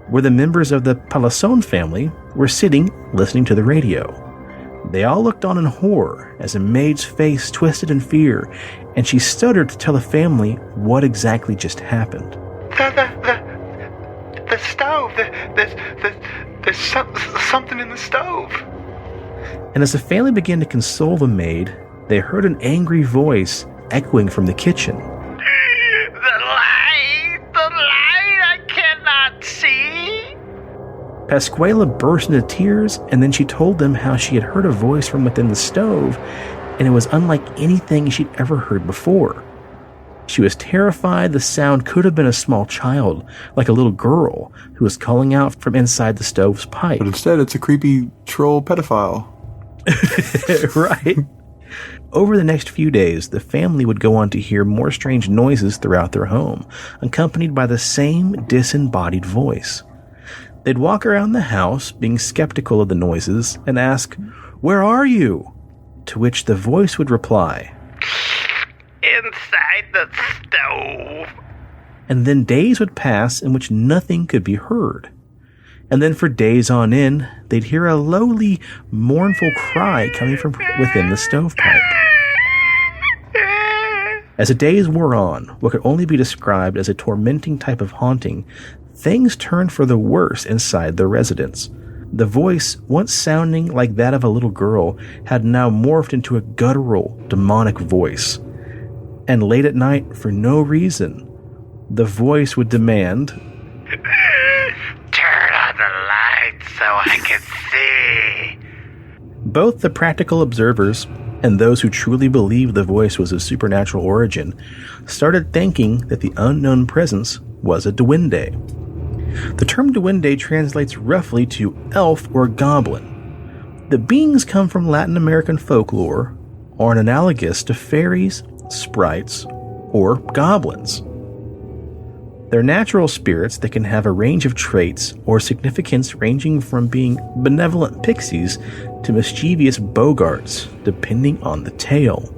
where the members of the Palasson family were sitting listening to the radio. They all looked on in horror as a maid's face twisted in fear, and she stuttered to tell the family what exactly just happened. The stove. There's something in the stove. And as the family began to console the maid, they heard an angry voice echoing from the kitchen. The light, I cannot see. Pasquela burst into tears, and then she told them how she had heard a voice from within the stove, and it was unlike anything she'd ever heard before. She was terrified the sound could have been a small child, like a little girl, who was calling out from inside the stove's pipe. But instead, it's a creepy troll pedophile. Right. Over the next few days, the family would go on to hear more strange noises throughout their home, accompanied by the same disembodied voice. They'd walk around the house, being skeptical of the noises, and ask, "Where are you?" To which the voice would reply, "Inside the stove." And then days would pass in which nothing could be heard. And then for days on end, they'd hear a lowly, mournful cry coming from within the stovepipe. As the days wore on, what could only be described as a tormenting type of haunting, things turned for the worse inside the residence. The voice, once sounding like that of a little girl, had now morphed into a guttural, demonic voice. And late at night, for no reason, the voice would demand, "Turn on the lights so I can see." Both the practical observers and those who truly believed the voice was of supernatural origin started thinking that the unknown presence was a duende. The term duende translates roughly to elf or goblin. The beings come from Latin American folklore, or are analogous to fairies, sprites, or goblins. They're natural spirits that can have a range of traits or significance ranging from being benevolent pixies to mischievous bogarts, depending on the tale.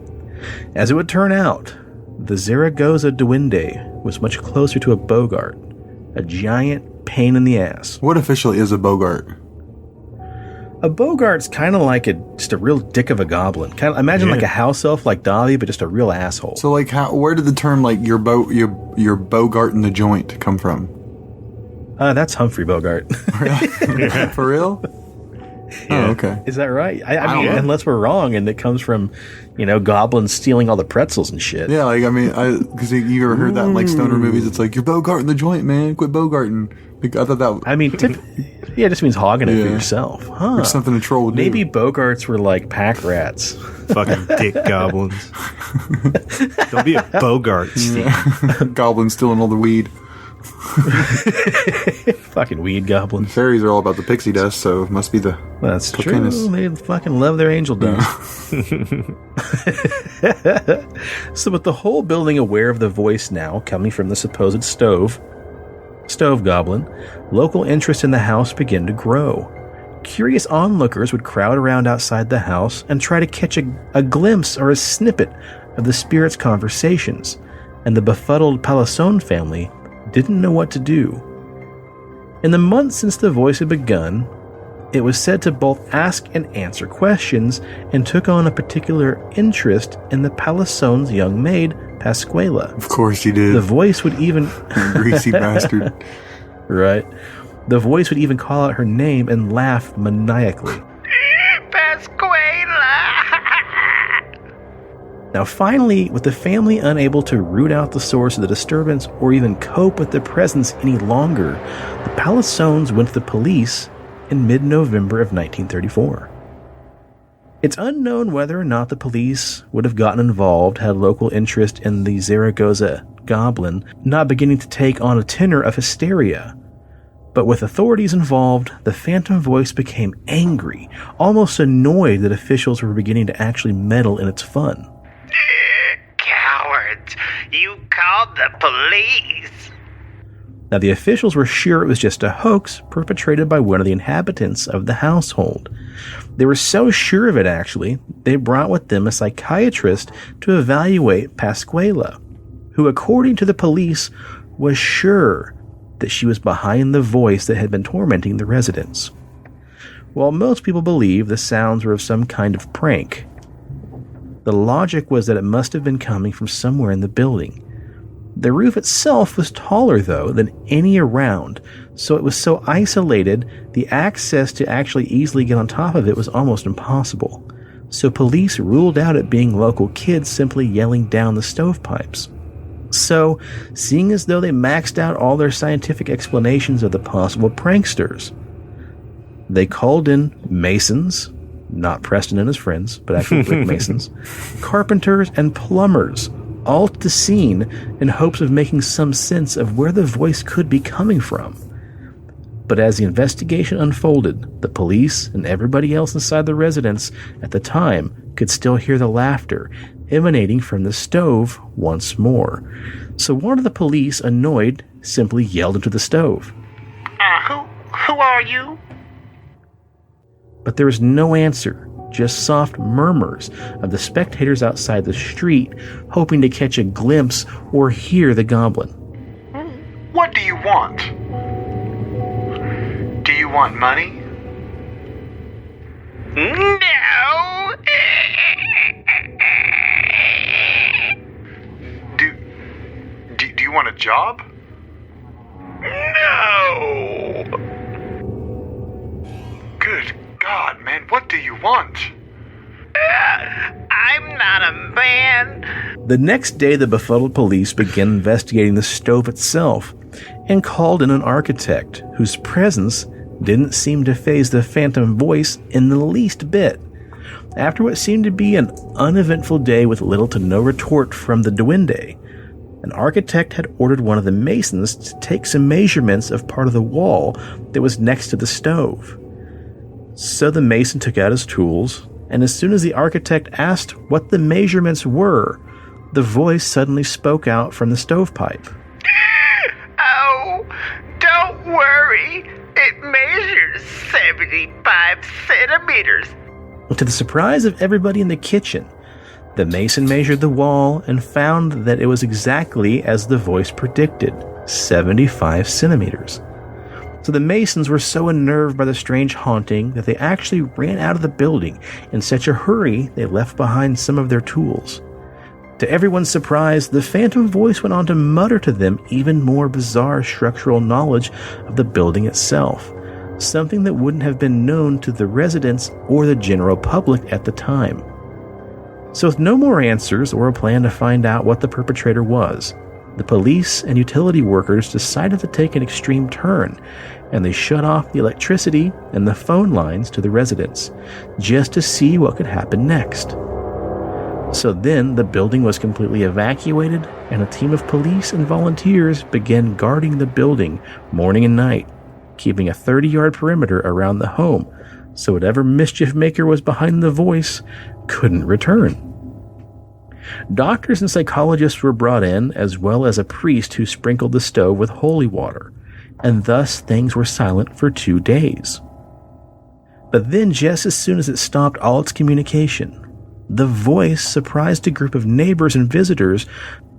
As it would turn out, the Zaragoza duende was much closer to a bogart, a giant pain in the ass. What officially is a bogart? A bogart's kind of like just a real dick of a goblin. Kind of imagine like a house elf like Dobby, but just a real asshole. So, like, where did the term like your bogart in the joint come from? That's Humphrey Bogart. For real? Oh, okay. Is that right? I mean, know. unless we're wrong, and it comes from, goblins stealing all the pretzels and shit. Yeah, like, I mean, because you ever heard that in like stoner movies? It's like, you're bogart in the joint, man. Quit bogarting. Like, I thought that. I mean, it just means hogging it for yourself, huh? Or something a troll would do. Maybe bogarts were like pack rats. Fucking dick goblins. Don't be a bogart, Steve. Goblins stealing all the weed. Fucking weed goblins. Fairies are all about the pixie dust, so it must be the. That's cocainous. true. They fucking love their angel dust. So with the whole building aware of the voice now coming from the supposed stove goblin, local interest in the house began to grow. Curious onlookers would crowd around outside the house and try to catch a glimpse or a snippet of the spirit's conversations, and the befuddled Palisson family didn't know what to do. In the months since the voice had begun, it was said to both ask and answer questions, and took on a particular interest in the Palisson's young maid, Pasquela. Of course he did. The voice would even... Greasy bastard. Right. The voice would even call out her name and laugh maniacally. "Pasquela!" Now finally, with the family unable to root out the source of the disturbance or even cope with the presence any longer, the Palissons went to the police in mid-November of 1934. It's unknown whether or not the police would have gotten involved had local interest in the Zaragoza goblin not beginning to take on a tenor of hysteria. But with authorities involved, the phantom voice became angry, almost annoyed that officials were beginning to actually meddle in its fun. "Cowards! You called the police!" Now, the officials were sure it was just a hoax perpetrated by one of the inhabitants of the household. They were so sure of it, actually, they brought with them a psychiatrist to evaluate Pasquela, who, according to the police, was sure that she was behind the voice that had been tormenting the residents. While most people believed the sounds were of some kind of prank, the logic was that it must have been coming from somewhere in the building. The roof itself was taller, though, than any around, so it was so isolated, the access to actually easily get on top of it was almost impossible. So police ruled out it being local kids simply yelling down the stovepipes. So, seeing as though they maxed out all their scientific explanations of the possible pranksters, they called in masons, not Preston and his friends, but actual brick masons, carpenters, and plumbers, all to the scene in hopes of making some sense of where the voice could be coming from. But as the investigation unfolded, the police and everybody else inside the residence at the time could still hear the laughter emanating from the stove once more. So one of the police, annoyed, simply yelled into the stove. Who are you? But there was no answer, just soft murmurs of the spectators outside the street, hoping to catch a glimpse or hear the goblin. What do you want? Do you want money? No! Do you want a job? No! Good God, man, what do you want? I'm not a man. The next day, the befuddled police began investigating the stove itself and called in an architect whose presence didn't seem to faze the phantom voice in the least bit. After what seemed to be an uneventful day with little to no retort from the duende, an architect had ordered one of the masons to take some measurements of part of the wall that was next to the stove. So the mason took out his tools, and as soon as the architect asked what the measurements were, the voice suddenly spoke out from the stovepipe. Oh, don't worry. It measures 75 centimeters. To the surprise of everybody in the kitchen, the mason measured the wall and found that it was exactly as the voice predicted, 75 centimeters. So the masons were so unnerved by the strange haunting that they actually ran out of the building in such a hurry they left behind some of their tools. To everyone's surprise, the phantom voice went on to mutter to them even more bizarre structural knowledge of the building itself, something that wouldn't have been known to the residents or the general public at the time. So with no more answers or a plan to find out what the perpetrator was, the police and utility workers decided to take an extreme turn, and they shut off the electricity and the phone lines to the residents, just to see what could happen next. So then the building was completely evacuated, and a team of police and volunteers began guarding the building morning and night, keeping a 30-yard perimeter around the home, so whatever mischief maker was behind the voice couldn't return. Doctors and psychologists were brought in, as well as a priest who sprinkled the stove with holy water, and thus things were silent for 2 days. But then, just as soon as it stopped all its communication, the voice surprised a group of neighbors and visitors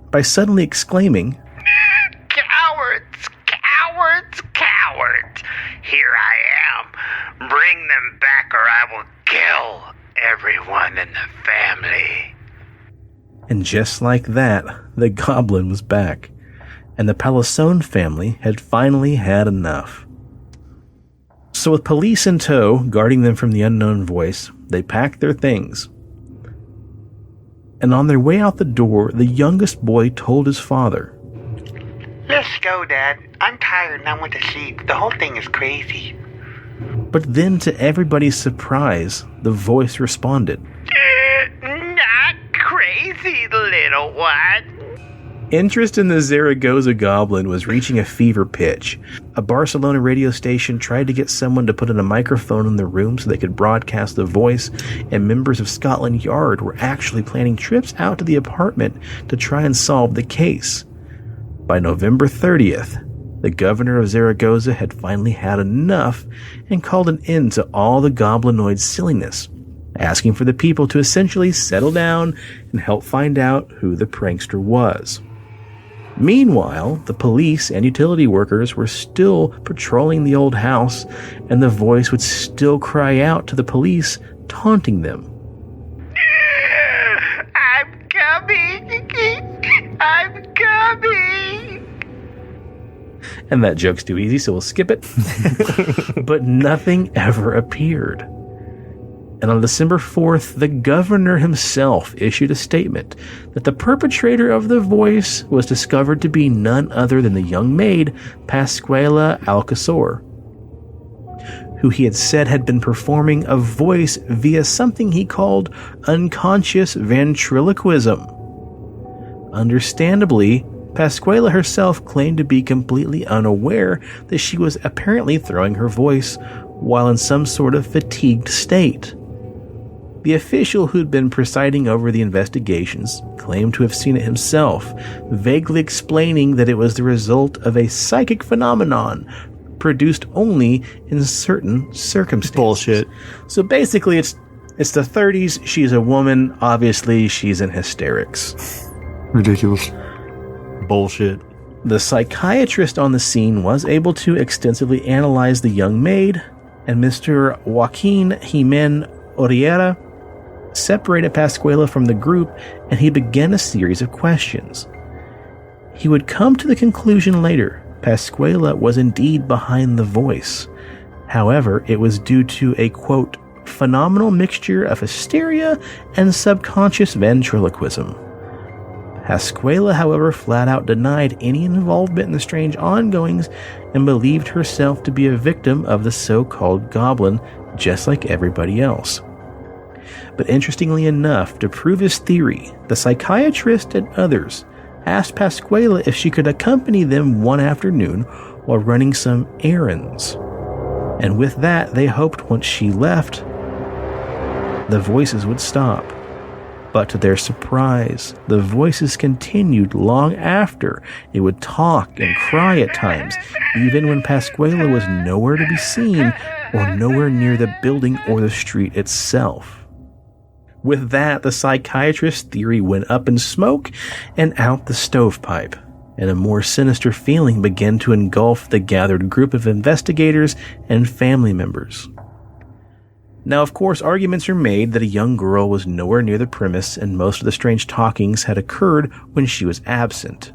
by suddenly exclaiming, Cowards! Cowards! Cowards! Here I am. Bring them back or I will kill everyone in the family. And just like that, the goblin was back, and the Palisone family had finally had enough. So with police in tow, guarding them from the unknown voice, they packed their things. And on their way out the door, the youngest boy told his father, Let's go, Dad. I'm tired and I want to sleep. The whole thing is crazy. But then, to everybody's surprise, the voice responded, Not crazy, little one. Interest in the Zaragoza goblin was reaching a fever pitch. A Barcelona radio station tried to get someone to put in a microphone in the room so they could broadcast the voice, and members of Scotland Yard were actually planning trips out to the apartment to try and solve the case. By November 30th, the governor of Zaragoza had finally had enough and called an end to all the goblinoid silliness, asking for the people to essentially settle down and help find out who the prankster was. Meanwhile, the police and utility workers were still patrolling the old house, and the voice would still cry out to the police, taunting them. I'm coming. I'm coming. And that joke's too easy, so we'll skip it. But nothing ever appeared. And on December 4th, the governor himself issued a statement that the perpetrator of the voice was discovered to be none other than the young maid, Pascuala Alcazor, who he had said had been performing a voice via something he called unconscious ventriloquism. Understandably, Pasquela herself claimed to be completely unaware that she was apparently throwing her voice while in some sort of fatigued state. The official who'd been presiding over the investigations claimed to have seen it himself, vaguely explaining that it was the result of a psychic phenomenon produced only in certain circumstances. Bullshit. So basically, it's the 30s, she's a woman, obviously she's in hysterics. Ridiculous. Bullshit. The psychiatrist on the scene was able to extensively analyze the young maid, and Mr. Joaquin Jimen Oriera separated Pasquela from the group, and he began a series of questions. He would come to the conclusion later Pasquela was indeed behind the voice. However, it was due to a, quote, phenomenal mixture of hysteria and subconscious ventriloquism. Pasquela, however, flat out denied any involvement in the strange ongoings and believed herself to be a victim of the so-called goblin, just like everybody else. But interestingly enough, to prove his theory, the psychiatrist and others asked Pasquela if she could accompany them one afternoon while running some errands. And with that, they hoped once she left, the voices would stop. But to their surprise, the voices continued long after. It would talk and cry at times, even when Pasquela was nowhere to be seen or nowhere near the building or the street itself. With that, the psychiatrist's theory went up in smoke and out the stovepipe, and a more sinister feeling began to engulf the gathered group of investigators and family members. Now, of course, arguments are made that a young girl was nowhere near the premise and most of the strange talkings had occurred when she was absent.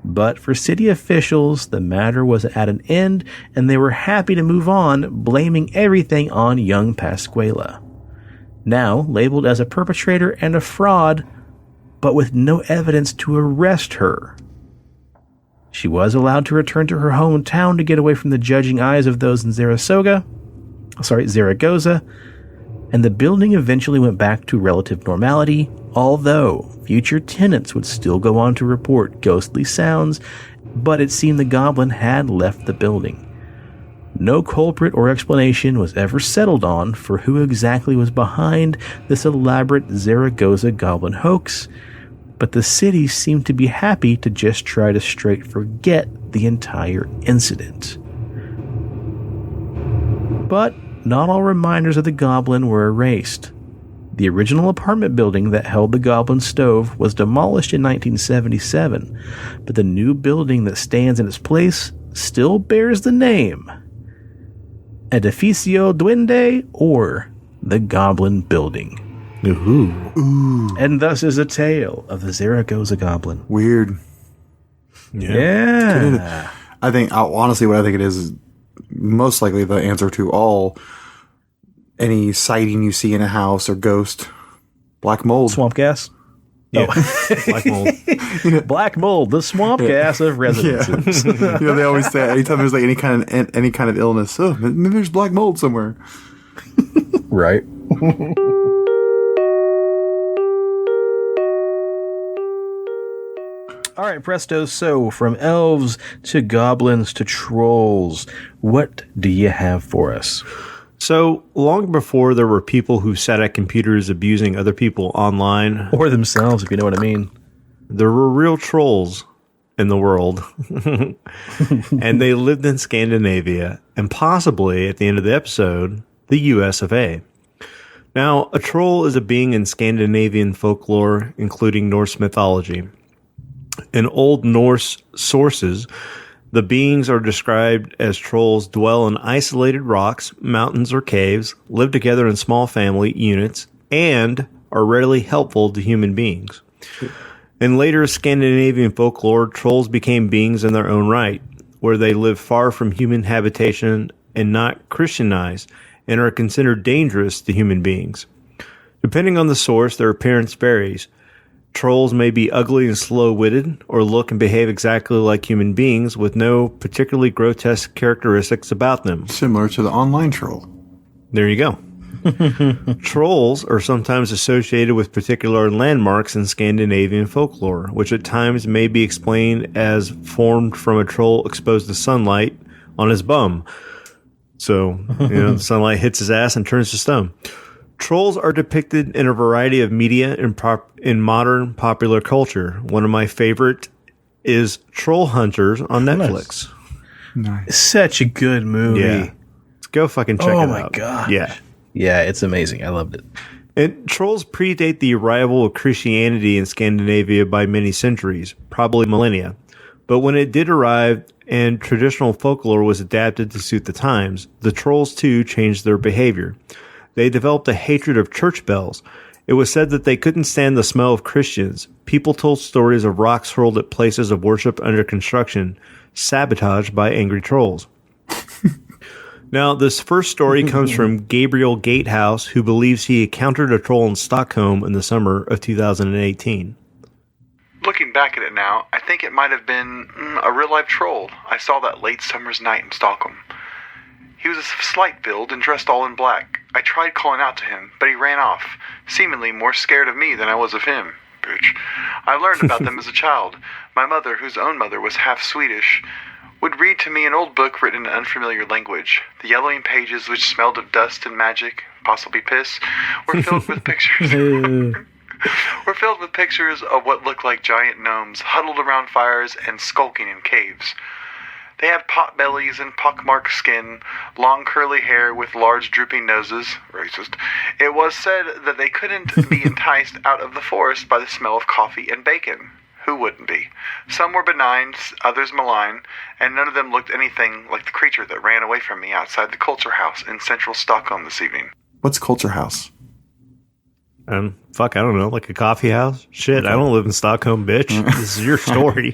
But for city officials, the matter was at an end and they were happy to move on, blaming everything on young Pasquela. Now labeled as a perpetrator and a fraud, but with no evidence to arrest her. She was allowed to return to her hometown to get away from the judging eyes of those in Zaragoza, and the building eventually went back to relative normality, although future tenants would still go on to report ghostly sounds, but it seemed the goblin had left the building. No culprit or explanation was ever settled on for who exactly was behind this elaborate Zaragoza goblin hoax, but the city seemed to be happy to just try to straight forget the entire incident. But not all reminders of the goblin were erased. The original apartment building that held the goblin stove was demolished in 1977, but the new building that stands in its place still bears the name Edificio Duende, or the Goblin Building. Ooh. And thus is a tale of the Zaragoza Goblin. Weird. Yeah. I think, honestly, what I think it is most likely the answer to any sighting you see in a house or ghost. Black mold. Swamp gas? Yeah. Black mold. Black mold, the swamp gas of residences. Yeah. They always say anytime there's like any kind of illness, oh, maybe there's black mold somewhere. Right. All right, presto. So, from elves to goblins to trolls, what do you have for us? So, long before there were people who sat at computers abusing other people online, Or themselves, if you know what I mean. there were real trolls in the world. And they lived in Scandinavia, and possibly, at the end of the episode, the US of A. Now, a troll is a being in Scandinavian folklore, including Norse mythology. In Old Norse sources, the beings are described as trolls dwell in isolated rocks, mountains, or caves, live together in small family units, and are rarely helpful to human beings. In later Scandinavian folklore, trolls became beings in their own right, where they live far from human habitation and not Christianized, and are considered dangerous to human beings. Depending on the source, their appearance varies. Trolls may be ugly and slow-witted, or look and behave exactly like human beings with no particularly grotesque characteristics about them. Similar to the online troll. There you go. Trolls are sometimes associated with particular landmarks in Scandinavian folklore, which at times may be explained as formed from a troll exposed to sunlight on his bum. So, the sunlight hits his ass and turns to stone. Trolls are depicted in a variety of media in modern popular culture. One of my favorite is Troll Hunters on Netflix. Nice. Such a good movie. Yeah. Go fucking check it out. Oh my gosh. Yeah. Yeah, it's amazing. I loved it. And trolls predate the arrival of Christianity in Scandinavia by many centuries, probably millennia. But when it did arrive and traditional folklore was adapted to suit the times, the trolls too changed their behavior. They developed a hatred of church bells. It was said that they couldn't stand the smell of Christians. People told stories of rocks hurled at places of worship under construction, sabotaged by angry trolls. Now, this first story comes from Gabriel Gatehouse, who believes he encountered a troll in Stockholm in the summer of 2018. Looking back at it now, I think it might have been a real-life troll I saw that late summer's night in Stockholm. He was a slight build and dressed all in black. I tried calling out to him, but he ran off, seemingly more scared of me than I was of him. Bitch. I learned about them as a child. My mother, whose own mother was half Swedish, would read to me an old book written in an unfamiliar language. The yellowing pages, which smelled of dust and magic, possibly piss, were filled with pictures. Were filled with pictures of what looked like giant gnomes huddled around fires and skulking in caves. They had pot bellies and pockmarked skin, long curly hair with large drooping noses. Racist. It was said that they couldn't be enticed out of the forest by the smell of coffee and bacon. Who wouldn't be? Some were benign, others malign, and none of them looked anything like the creature that ran away from me outside the Culture House in central Stockholm this evening. What's Culture House? Fuck, I don't know, like a coffee house? Shit, okay. I don't live in Stockholm, bitch. This is your story.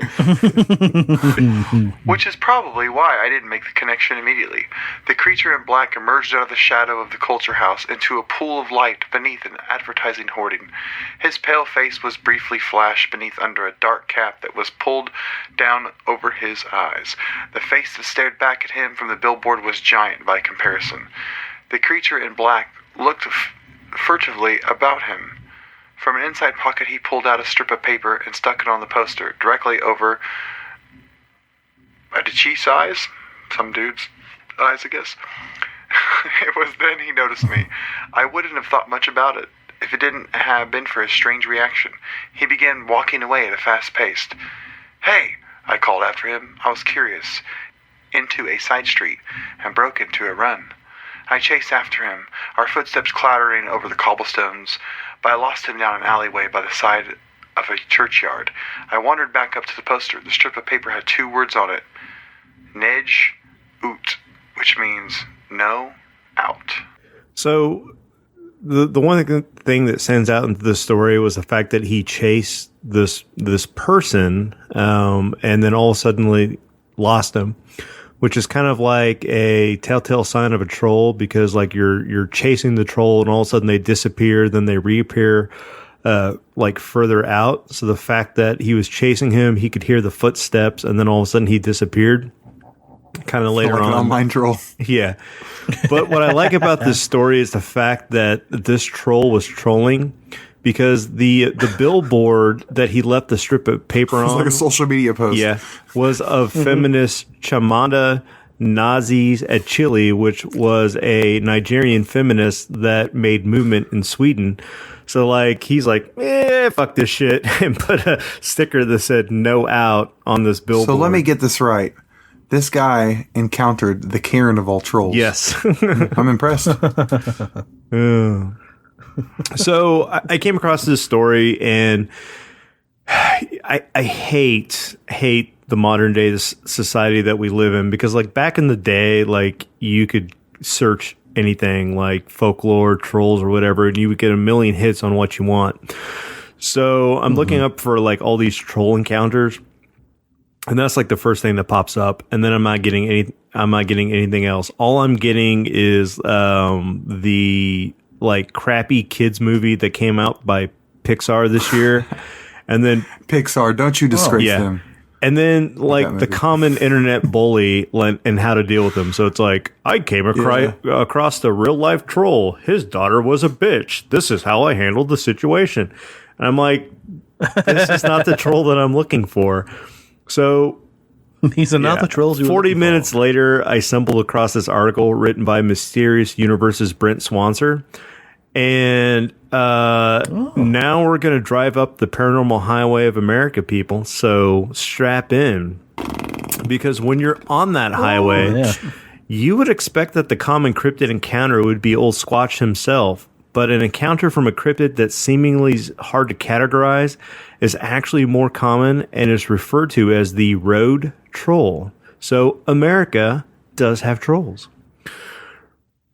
Which is probably why I didn't make the connection immediately. The creature in black emerged out of the shadow of the Culture House into a pool of light beneath an advertising hoarding. His pale face was briefly flashed beneath under a dark cap that was pulled down over his eyes. The face that stared back at him from the billboard was giant by comparison. The creature in black looked furtively about him. From an inside pocket, he pulled out a strip of paper and stuck it on the poster, directly over a cheese eyes? Some dude's eyes, I guess. It was then he noticed me. I wouldn't have thought much about it if it didn't have been for his strange reaction. He began walking away at a fast pace. Hey, I called after him. I was curious. Into a side street and broke into a run. I chased after him, our footsteps clattering over the cobblestones, but I lost him down an alleyway by the side of a churchyard. I wandered back up to the poster. The strip of paper had 2 words on it. Nej ut, which means no out. So the one thing that stands out into this story was the fact that he chased this person and then all of a sudden lost him, which is kind of like a telltale sign of a troll, because like you're chasing the troll and all of a sudden they disappear, then they reappear like further out. So the fact that he was chasing him, he could hear the footsteps, and then all of a sudden he disappeared kind of later like on. An online troll. Yeah. But what I like about this story is the fact that this troll was trolling, because the billboard that he left the strip of paper on, like a social media post. Yeah, was of feminist Chamada Nazis at Chile, which was a Nigerian feminist that made movement in Sweden. So like he's like, fuck this shit, and put a sticker that said "No out" on this billboard. So let me get this right. This guy encountered the Karen of all trolls. Yes. I'm impressed. So I came across this story, and I hate the modern day society that we live in, because like back in the day, like you could search anything like folklore, trolls, or whatever, and you would get a million hits on what you want. So I'm looking up for like all these troll encounters, and that's like the first thing that pops up, and then I'm not getting anything else. All I'm getting is the like crappy kids movie that came out by Pixar this year. And then Pixar, don't you disgrace them. And then, like, the maybe. common internet bully and how to deal with them. So it's like, I came across a real-life troll. His daughter was a bitch. This is how I handled the situation. And I'm like, this is not the troll that I'm looking for. So These are not the trolls. 40 minutes later, I stumbled across this article written by Mysterious Universe's Brent Swanser. And now we're going to drive up the paranormal highway of America, people. So strap in. Because when you're on that highway, you would expect that the common cryptid encounter would be old Squatch himself. But an encounter from a cryptid that's seemingly hard to categorize is actually more common and is referred to as the road troll. So America does have trolls.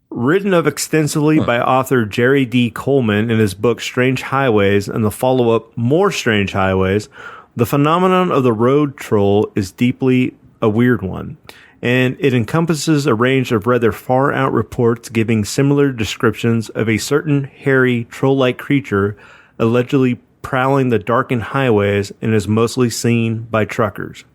Written of extensively by author Jerry D. Coleman in his book Strange Highways and the follow-up More Strange Highways, the phenomenon of the road troll is deeply a weird one, and it encompasses a range of rather far-out reports giving similar descriptions of a certain hairy, troll-like creature allegedly prowling the darkened highways and is mostly seen by truckers.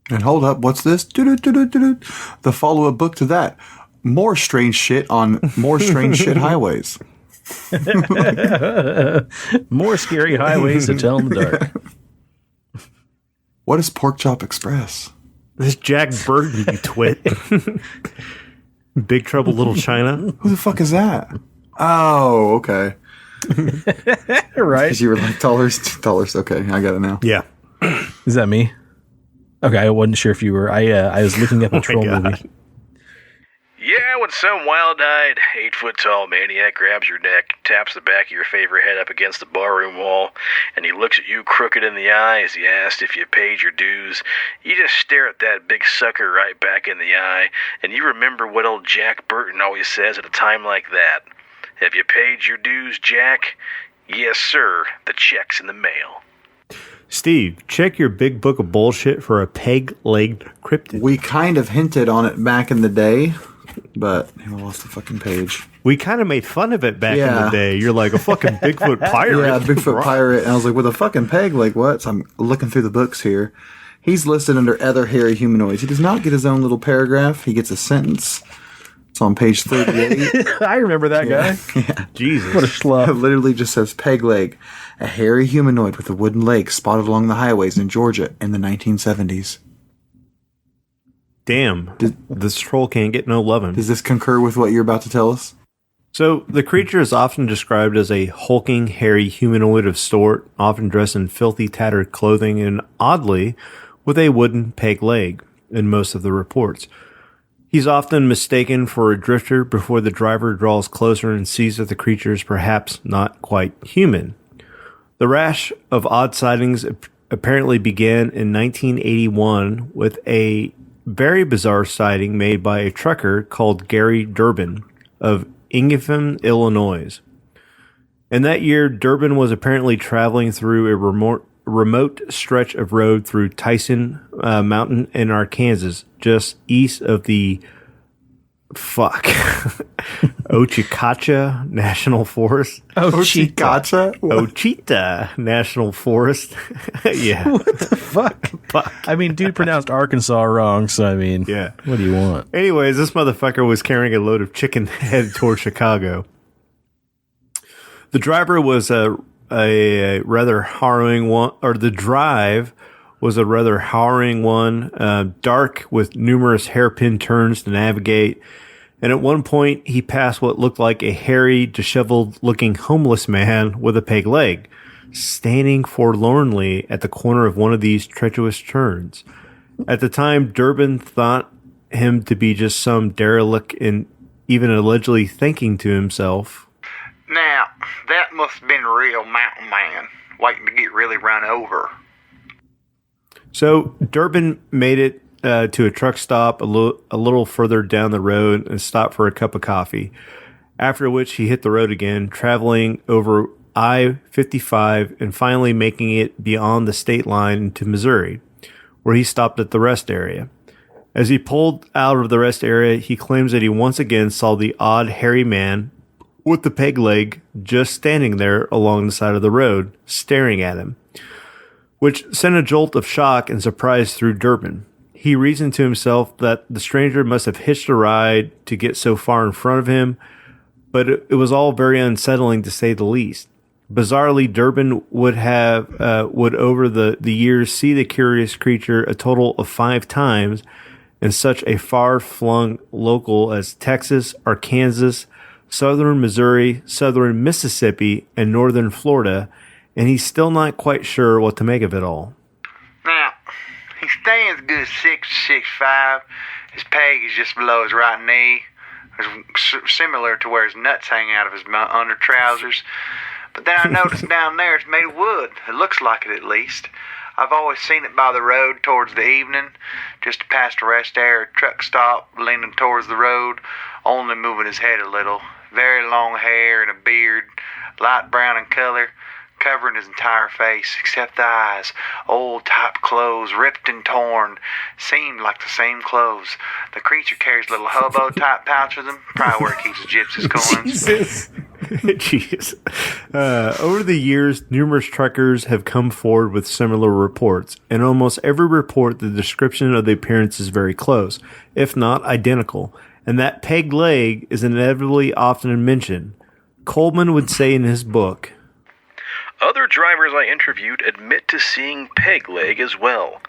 And hold up, what's this? Doo-doo-doo-doo-doo. The follow-up book to that. More strange shit on more strange shit highways. More scary highways to tell in the dark. What is Pork Chop Express? This Jack Burton, you twit. Big Trouble Little China. Who the fuck is that? Oh, okay. Right? Because you were like dollars. Okay, I got it now. Yeah. Is that me? Okay, I wasn't sure if you were. I was looking up a troll movie. Yeah, when some wild-eyed, 8-foot-tall maniac grabs your neck, taps the back of your favorite head up against the barroom wall, and he looks at you crooked in the eye as he asks if you paid your dues, you just stare at that big sucker right back in the eye, and you remember what old Jack Burton always says at a time like that. Have you paid your dues, Jack? Yes, sir. The check's in the mail. Steve, check your big book of bullshit for a peg-legged cryptid. We kind of hinted on it back in the day, but I lost the fucking page. We kind of made fun of it back in the day. You're like a fucking Bigfoot pirate. Yeah, Bigfoot pirate. And I was like, with a fucking peg, like what? So I'm looking through the books here. He's listed under other hairy humanoids. He does not get his own little paragraph. He gets a sentence. It's on page 38. I remember that guy. Yeah. Jesus. What a It schlub. literally just says peg leg, a hairy humanoid with a wooden leg spotted along the highways in Georgia in the 1970s. Damn. This troll can't get no lovin'. Does this concur with what you're about to tell us? So, the creature is often described as a hulking, hairy humanoid of sort, often dressed in filthy, tattered clothing, and oddly, with a wooden peg leg in most of the reports. He's often mistaken for a drifter before the driver draws closer and sees that the creature is perhaps not quite human. The rash of odd sightings apparently began in 1981 with a very bizarre sighting made by a trucker called Gary Durbin of Ingefim, Illinois. In that year, Durbin was apparently traveling through a remote stretch of road through Tyson Mountain in Arkansas, just east of the Ochikacha National Forest. Ochikacha? Ochita National Forest. Yeah. What the fuck? I mean, dude pronounced Arkansas wrong, so I mean, Yeah. what do you want? Anyways, this motherfucker was carrying a load of chicken headed toward Chicago. The driver was a rather harrowing one, or the drive was a rather harrowing one, dark with numerous hairpin turns to navigate. And at one point, he passed what looked like a hairy, disheveled-looking homeless man with a peg leg, standing forlornly at the corner of one of these treacherous turns. At the time, Durbin thought him to be just some derelict and even allegedly thinking to himself, Now, that must have been a real mountain man, waiting to get really run over. So Durbin made it to a truck stop a little further down the road and stopped for a cup of coffee, after which he hit the road again, traveling over I-55 and finally making it beyond the state line into Missouri, where he stopped at the rest area. As he pulled out of the rest area, he claims that he once again saw the odd hairy man with the peg leg just standing there along the side of the road, staring at him. which sent a jolt of shock and surprise through Durbin. He reasoned to himself that the stranger must have hitched a ride to get so far in front of him, but it was all very unsettling to say the least. Bizarrely, Durbin would over the years see the curious creature a total of 5 times in such a far-flung local as Texas, Arkansas, southern Missouri, southern Mississippi, and northern Florida, and he's still not quite sure what to make of it all. Now, he stands a good 6'5". His peg is just below his right knee. It's similar to where his nuts hang out of his under trousers. But then I noticed down there it's made of wood. It looks like it, at least. I've always seen it by the road towards the evening, just past a rest area, truck stop, leaning towards the road, only moving his head a little. Very long hair and a beard, light brown in color, covering his entire face, except the eyes. Old type clothes, ripped and torn, seemed like the same clothes. The creature carries a little hobo type pouch with him, probably where he keeps his gypsies coins. Jesus. Jeez. Over the years, numerous truckers have come forward with similar reports. In almost every report, the description of the appearance is very close, if not identical, and that peg leg is inevitably often mentioned. Coleman would say in his book, Other drivers I interviewed admit to seeing peg leg as well.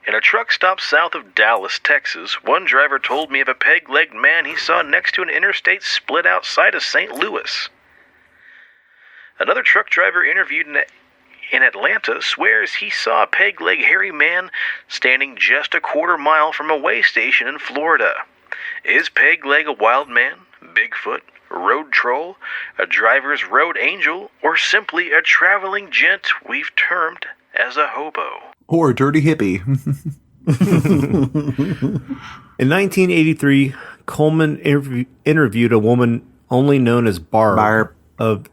In a truck stop south of Dallas, Texas, one driver told me of a peg-legged man he saw next to an interstate split outside of St. Louis. Another truck driver interviewed in Atlanta swears he saw a peg-legged hairy man standing just a quarter mile from a way station in Florida. Is peg-leg a wild man, Bigfoot, road troll, a driver's road angel, or simply a traveling gent we've termed as a hobo? Or a dirty hippie. In 1983, Coleman interviewed a woman only known as Barb of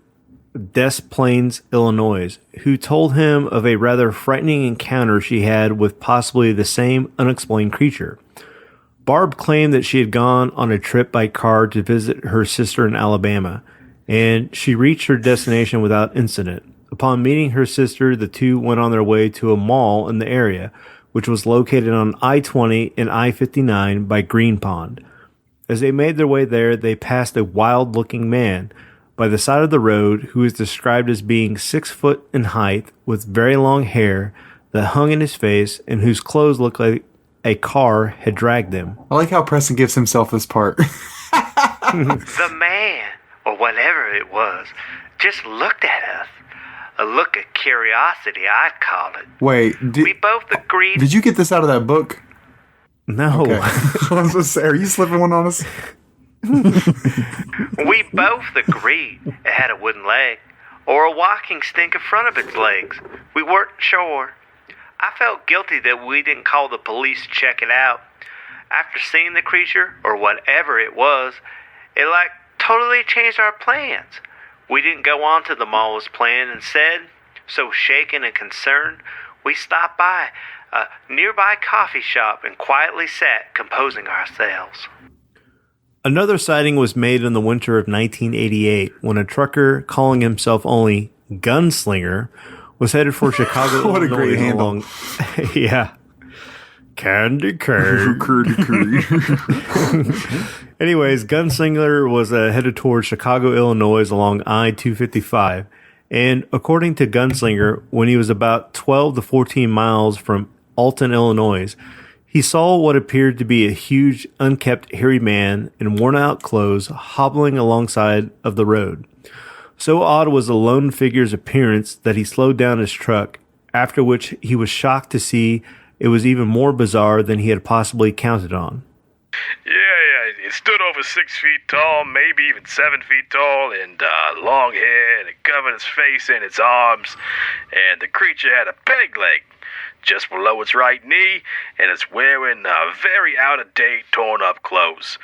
Des Plaines, Illinois, who told him of a rather frightening encounter she had with possibly the same unexplained creature. Barb claimed that she had gone on a trip by car to visit her sister in Alabama, and she reached her destination without incident. Upon meeting her sister, the two went on their way to a mall in the area, which was located on I-20 and I-59 by Green Pond. As they made their way there, they passed a wild-looking man by the side of the road who is described as being 6 foot in height with very long hair that hung in his face and whose clothes looked like a car had dragged them. I like how Preston gives himself this part. The man, or whatever it was, just looked at us. A look of curiosity, I'd call it. Wait, We both agreed. did you get this out of that book? No. Okay. I was gonna say, are you slipping one on us? We both agreed it had a wooden leg, or a walking stick in front of its legs. We weren't sure. I felt guilty that we didn't call the police to check it out. After seeing the creature, or whatever it was, it totally changed our plans. We didn't go on to the mall as planned. Instead, so shaken and concerned, we stopped by a nearby coffee shop and quietly sat composing ourselves. Another sighting was made in the winter of 1988 when a trucker calling himself only Gunslinger was headed for Chicago, What a Illinois great handle. along, yeah. Candy cane. Anyways, Gunslinger was headed towards Chicago, Illinois along I-255. And according to Gunslinger, when he was about 12 to 14 miles from Alton, Illinois, he saw what appeared to be a huge, unkept, hairy man in worn-out clothes hobbling alongside of the road. So odd was the lone figure's appearance that he slowed down his truck, after which he was shocked to see it was even more bizarre than he had possibly counted on. Yeah, it stood over 6 feet tall, maybe even 7 feet tall, and long hair, and it covered its face and its arms, and the creature had a peg leg just below its right knee, and it's wearing very out-of-date, torn-up clothes.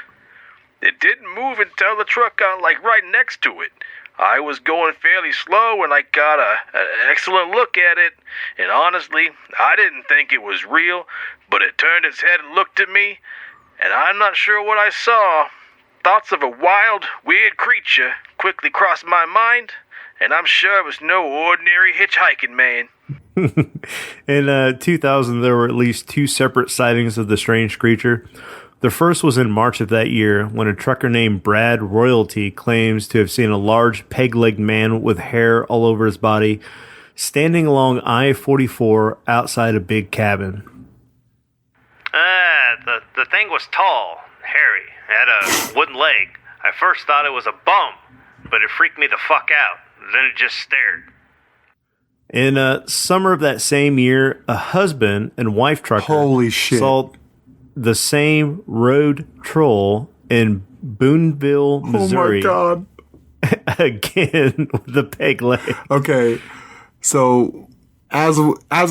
It didn't move until the truck got, right next to it. I was going fairly slow, and I got an excellent look at it, and honestly, I didn't think it was real, but it turned its head and looked at me, and I'm not sure what I saw. Thoughts of a wild, weird creature quickly crossed my mind, And I'm sure it was no ordinary hitchhiking man. In 2000, there were at least 2 separate sightings of the strange creature. The first was in March of that year, when a trucker named Brad Royalty claims to have seen a large peg-legged man with hair all over his body standing along I-44 outside a big cabin. The thing was tall, hairy, had a wooden leg. I first thought it was a bum, but it freaked me the fuck out. Then it just stared. In summer of that same year, a husband and wife trucker Holy shit. saw the same road troll in Boonville, Missouri. Oh my God. Again with the peg leg. Okay, so as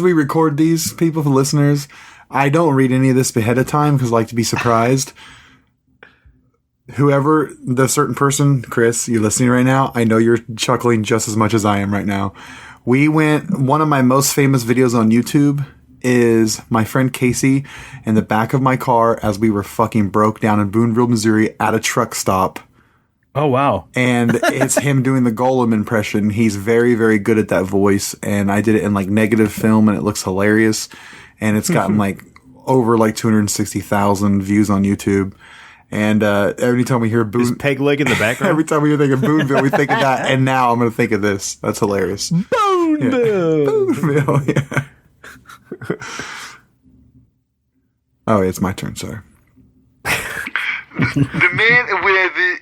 we record these, people, for listeners, I don't read any of this ahead of time because I like to be surprised. Whoever the certain person, Chris, you're listening right now, I know you're chuckling just as much as I am right now. One of my most famous videos on YouTube is my friend Casey in the back of my car as we were fucking broke down in Boonville, Missouri at a truck stop. Oh, wow. And it's him doing the Golem impression. He's very, very good at that voice. And I did it in like negative film and it looks hilarious. And it's gotten like over like 260,000 views on YouTube. And every time we hear Is peg leg in the background? every time we think of Boonville, we think of that. And now I'm going to think of this. That's hilarious. Boonville! Boonville, yeah. Oh, it's my turn, sorry. The man,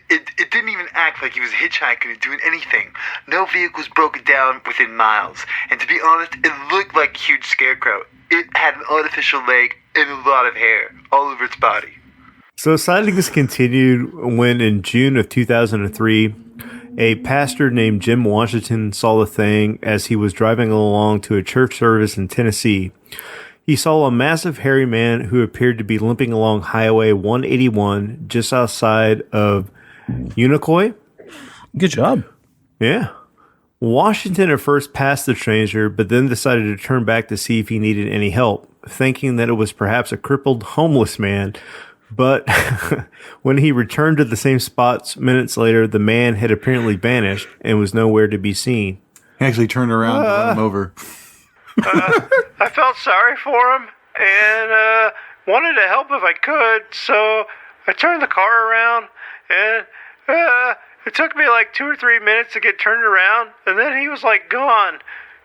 it didn't even act like he was hitchhiking or doing anything. No vehicles broken down within miles. And to be honest, it looked like a huge scarecrow. It had an artificial leg and a lot of hair all over its body. So sightings continued when in June of 2003, a pastor named Jim Washington saw the thing as he was driving along to a church service in Tennessee. He saw a massive hairy man who appeared to be limping along Highway 181 just outside of Unicoi. Good job. Yeah. Washington at first passed the stranger, but then decided to turn back to see if he needed any help, thinking that it was perhaps a crippled homeless man. But when he returned to the same spots minutes later, the man had apparently vanished and was nowhere to be seen. He actually turned around to run him over. I felt sorry for him and wanted to help if I could, so I turned the car around and it took me like 2 or 3 minutes to get turned around, and then he was like gone.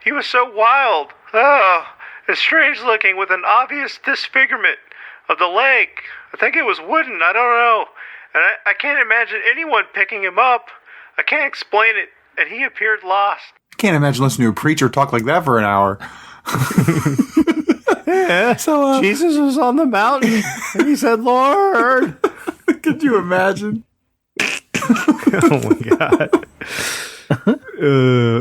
He was so wild. Oh, and strange looking with an obvious disfigurement of the leg. I think it was wooden, I don't know. And I can't imagine anyone picking him up. I can't explain it, and he appeared lost. I can't imagine listening to a preacher talk like that for an hour. Yeah, so Jesus was on the mountain, and he said, Lord. Could you imagine? Oh, my God.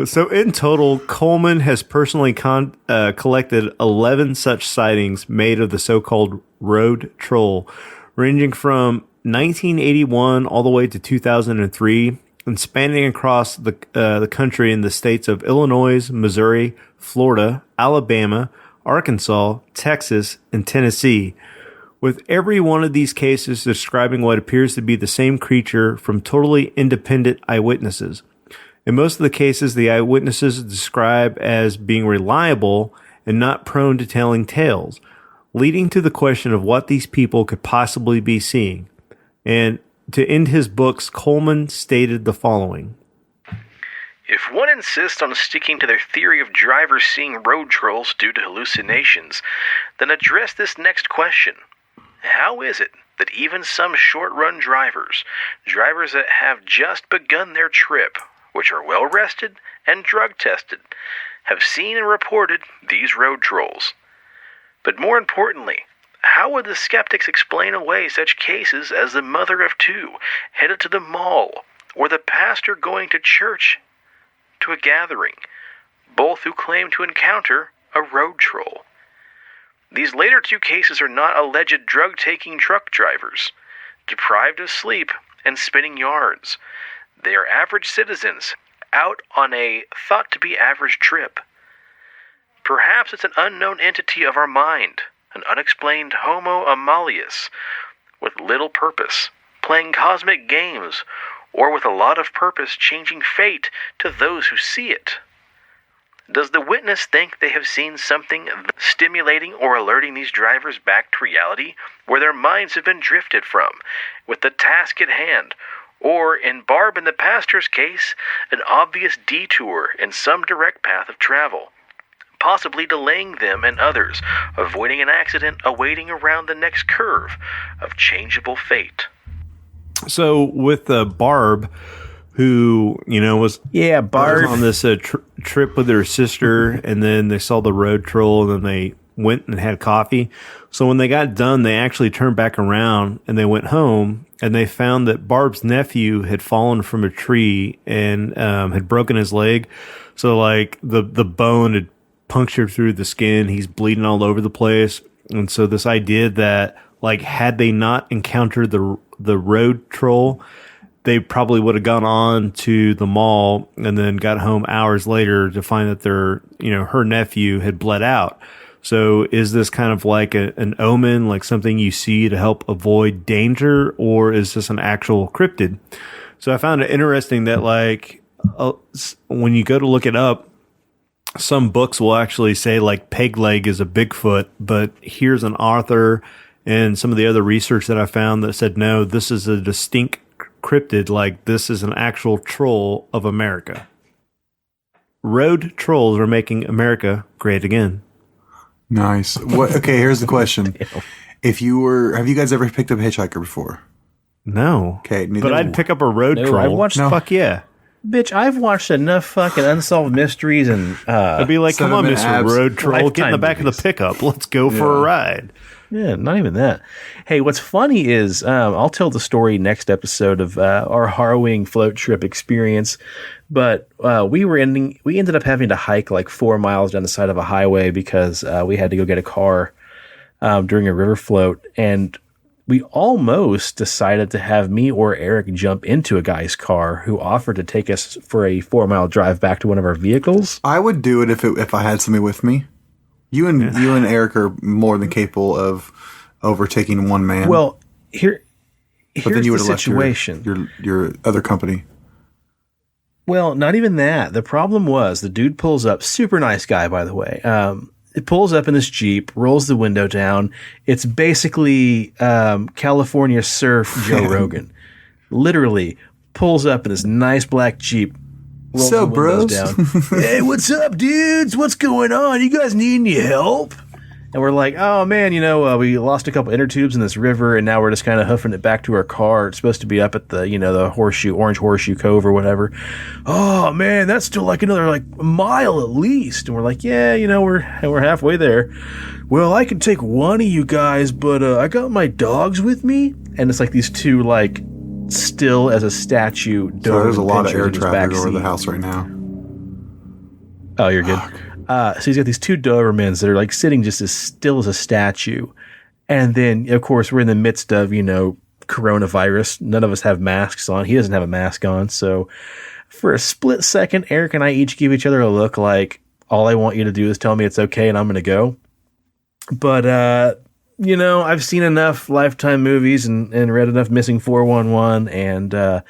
So in total, Coleman has personally collected 11 such sightings made of the so-called road troll, ranging from 1981 all the way to 2003, and spanning across the country in the states of Illinois, Missouri, Florida, Alabama, Arkansas, Texas, and Tennessee, with every one of these cases describing what appears to be the same creature from totally independent eyewitnesses. In most of the cases, the eyewitnesses describe as being reliable and not prone to telling tales, leading to the question of what these people could possibly be seeing. And to end his books, Coleman stated the following. If one insists on sticking to their theory of drivers seeing road trolls due to hallucinations, then address this next question. How is it that even some short-run drivers that have just begun their trip, which are well-rested and drug-tested, have seen and reported these road trolls? But more importantly, how would the skeptics explain away such cases as the mother of two headed to the mall, or the pastor going to church to a gathering, both who claim to encounter a road troll? These later two cases are not alleged drug-taking truck drivers, deprived of sleep and spinning yards. They are average citizens out on a thought-to-be-average trip. Perhaps it's an unknown entity of our mind, an unexplained homo amalleus with little purpose, playing cosmic games, or with a lot of purpose changing fate to those who see it? Does the witness think they have seen something stimulating or alerting these drivers back to reality where their minds have been drifted from, with the task at hand, or, in Barb and the pastor's case, an obvious detour in some direct path of travel, possibly delaying them and others, avoiding an accident awaiting around the next curve of changeable fate? So with Barb, who, was Barb on this trip with her sister, and then they saw the road troll, and then they went and had coffee. So when they got done, they actually turned back around and they went home, and they found that Barb's nephew had fallen from a tree and had broken his leg. So like the bone had punctured through the skin. He's bleeding all over the place. And so this idea that, like, had they not encountered the road troll, they probably would have gone on to the mall and then got home hours later to find that her nephew had bled out. So is this kind of like an omen, like something you see to help avoid danger, or is this an actual cryptid? So I found it interesting that, like, when you go to look it up, some books will actually say, like, peg leg is a Bigfoot, but here's an author and some of the other research that I found that said, no, this is a distinct cryptid, like this is an actual troll of America. Road trolls are making America great again. Nice. Okay, here's the question. Have you guys ever picked up a hitchhiker before? No. Okay. But I'd pick up a road troll. I watched, fuck yeah. Bitch, I've watched enough fucking unsolved mysteries and I'd be like, come on, Mr. Road Troll, get in the back of the pickup. Let's go for a ride. Yeah, not even that. Hey, what's funny is I'll tell the story next episode of our harrowing float trip experience. But we ended up having to hike like 4 miles down the side of a highway because we had to go get a car during a river float, and we almost decided to have me or Eric jump into a guy's car who offered to take us for a 4-mile drive back to one of our vehicles. I would do it if I had somebody with me. You and Eric are more than capable of overtaking one man. Well, here's the situation. Left your other company. Well, not even that. The problem was the dude pulls up, super nice guy, by the way. It pulls up in this Jeep, rolls the window down. It's basically California surf Joe Rogan. Literally pulls up in this nice black Jeep. Rolls the windows down. Hey, what's up, dudes? What's going on? You guys need any help? And we're like, oh, man, we lost a couple inner tubes in this river, and now we're just kind of hoofing it back to our car. It's supposed to be up at the, the Orange Horseshoe Cove or whatever. Oh, man, that's still like another, mile at least. And we're like, yeah, we're halfway there. Well, I can take one of you guys, but I got my dogs with me. And it's like these two, still as a statue. So there's a lot of air traffic over the house right now. Oh, you're good. So he's got these two Dobermans that are sitting just as still as a statue. And then, of course, we're in the midst of, coronavirus. None of us have masks on. He doesn't have a mask on. So for a split second, Eric and I each give each other a look like, all I want you to do is tell me it's okay and I'm going to go. But, I've seen enough Lifetime movies and read enough Missing 411 and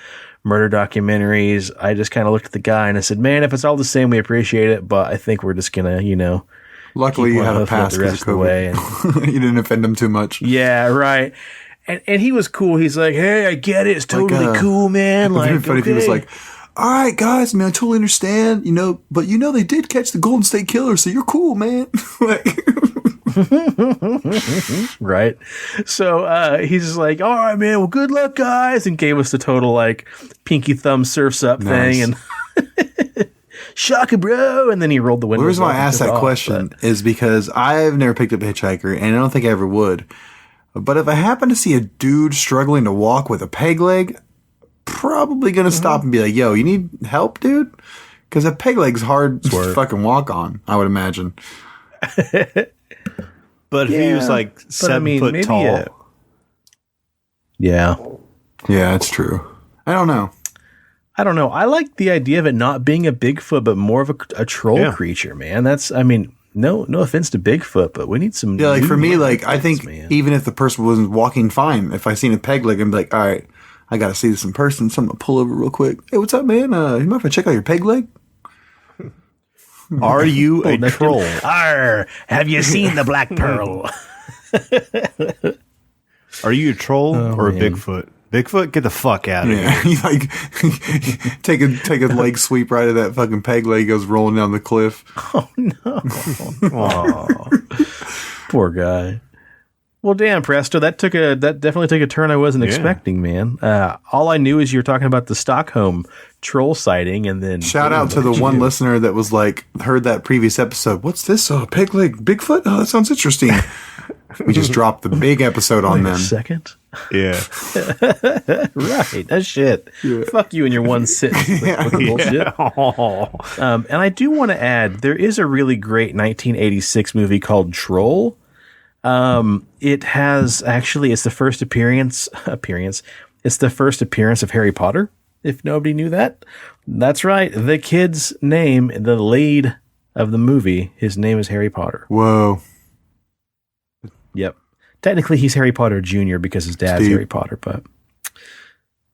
murder documentaries. I just kind of looked at the guy and I said, man, if it's all the same, we appreciate it, but I think we're just going to, luckily you have a pass the rest of the way. And you didn't offend him too much. Yeah, right. And he was cool. He's like, hey, I get it. It's totally cool, man. Funny thing was all right, guys, man, I totally understand, but they did catch the Golden State Killer, so you're cool, man. Right. So he's just like, all right, man, well, good luck, guys, and gave us the total pinky thumb surfs up thing and shocking, bro. And then he rolled the window. The reason why I asked that question is because I've never picked up a hitchhiker, and I don't think I ever would. But if I happen to see a dude struggling to walk with a peg leg, probably gonna stop and be like, yo, you need help, dude? Because a peg leg's hard to fucking walk on, I would imagine. But if he was 7 foot tall. Yeah. Yeah, it's true. I don't know. I like the idea of it not being a Bigfoot, but more of a troll creature, man. That's, no offense to Bigfoot, but we need some. Yeah, for me, I think even if the person wasn't walking fine, if I seen a peg leg, I'd be like, all right, I got to see this in person. So I'm going to pull over real quick. Hey, what's up, man? You mind if I check out your peg leg? Are you a troll? Arr, have you seen the Black Pearl? Are you a troll or a man. Bigfoot? Bigfoot, get the fuck out of here. Yeah, you like take a leg sweep right at that fucking peg leg, goes rolling down the cliff. Oh, no. Aw. Poor guy. Well, damn, Presto, that definitely took a turn I wasn't expecting, man. All I knew is you were talking about the Stockholm troll sighting, and then Shout out to the one listener that was like, heard that previous episode. What's this? Oh, peg leg Bigfoot? Oh, that sounds interesting. We just dropped the big episode on Wait a them. second. Yeah. Right, that's shit. Yeah. Fuck you and your one sentence with the bullshit. And I do want to add, there is a really great 1986 movie called Troll. It has actually, it's the first appearance. It's the first appearance of Harry Potter. If nobody knew that, that's right. The kid's name, the lead of the movie, his name is Harry Potter. Whoa. Yep. Technically, he's Harry Potter Jr. because his dad's Steve. Harry Potter, but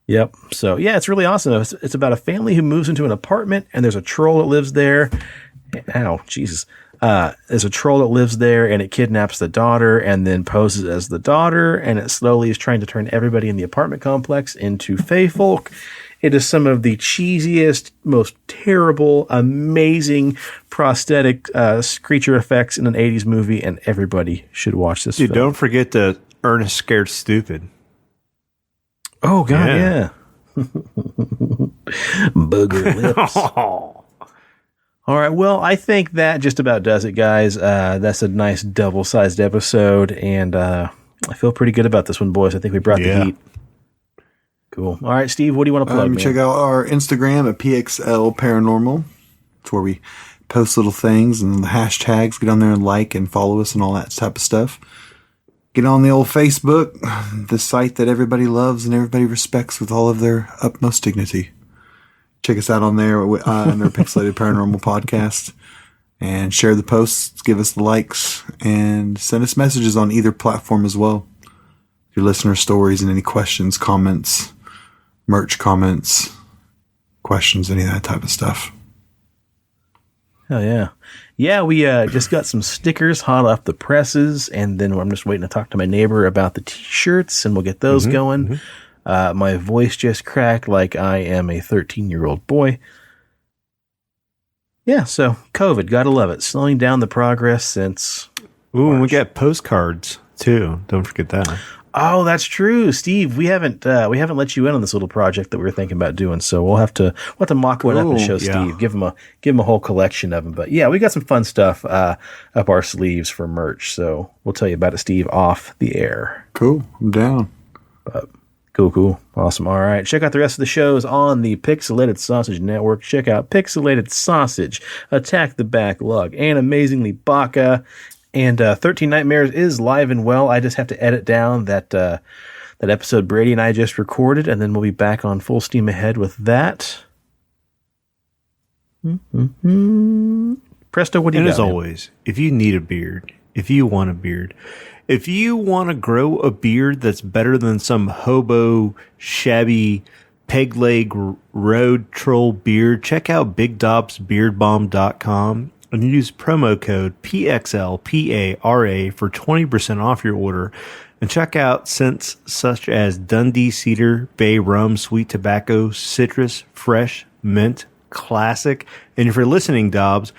yep. So yeah, it's really awesome. It's about a family who moves into an apartment, and there's a troll that lives there. Ow, Jesus. There's a troll that lives there, and it kidnaps the daughter and then poses as the daughter, and it slowly is trying to turn everybody in the apartment complex into fae folk. It is some of the cheesiest, most terrible, amazing prosthetic creature effects in an 80s movie, and everybody should watch this Dude, film. don't forget the Ernest Scared Stupid. Oh, God, Yeah. yeah. Booger lips. All right, well, I think that just about does it, guys. That's a nice double-sized episode, and I feel pretty good about this one, boys. I think we brought the heat. Cool. All right, Steve, what do you want to plug, man? Check out our Instagram at PXL Paranormal. It's where we post little things and the hashtags. Get on there and like and follow us and all that type of stuff. Get on the old Facebook, the site that everybody loves and everybody respects with all of their utmost dignity. Check us out on there under Pixelated Paranormal Podcast, and share the posts, give us the likes, and send us messages on either platform as well. Your listener stories and any questions, comments, merch comments, questions, any of that type of stuff. Hell yeah. Yeah, we just got some stickers hot off the presses, and then I'm just waiting to talk to my neighbor about the t-shirts, and we'll get those going. My voice just cracked like I am a 13-year-old boy. Yeah, so COVID, gotta love it. Slowing down the progress since... Ooh, and we got postcards, too. Don't forget that. Oh, that's true, Steve. We haven't let you in on this little project that we were thinking about doing, so we'll have to mock one up and show Steve. Give him a whole collection of them. But yeah, we got some fun stuff up our sleeves for merch, so we'll tell you about it, Steve, off the air. Cool. I'm down. But cool. Awesome. All right. Check out the rest of the shows on the Pixelated Sausage Network. Check out Pixelated Sausage, Attack the Backlog, and Amazingly Baka. And 13 Nightmares is live and well. I just have to edit down that episode Brady and I just recorded, and then we'll be back on full steam ahead with that. Presto, what do you got? And as always, if you need a beard, if you want a beard, if you want to grow a beard that's better than some hobo, shabby, peg leg road troll beard, check out BigDobsBeardBomb.com and use promo code PXLPARA for 20% off your order. And check out scents such as Dundee Cedar, Bay Rum, Sweet Tobacco, Citrus, Fresh, Mint, Classic. And if you're listening, Dobbs,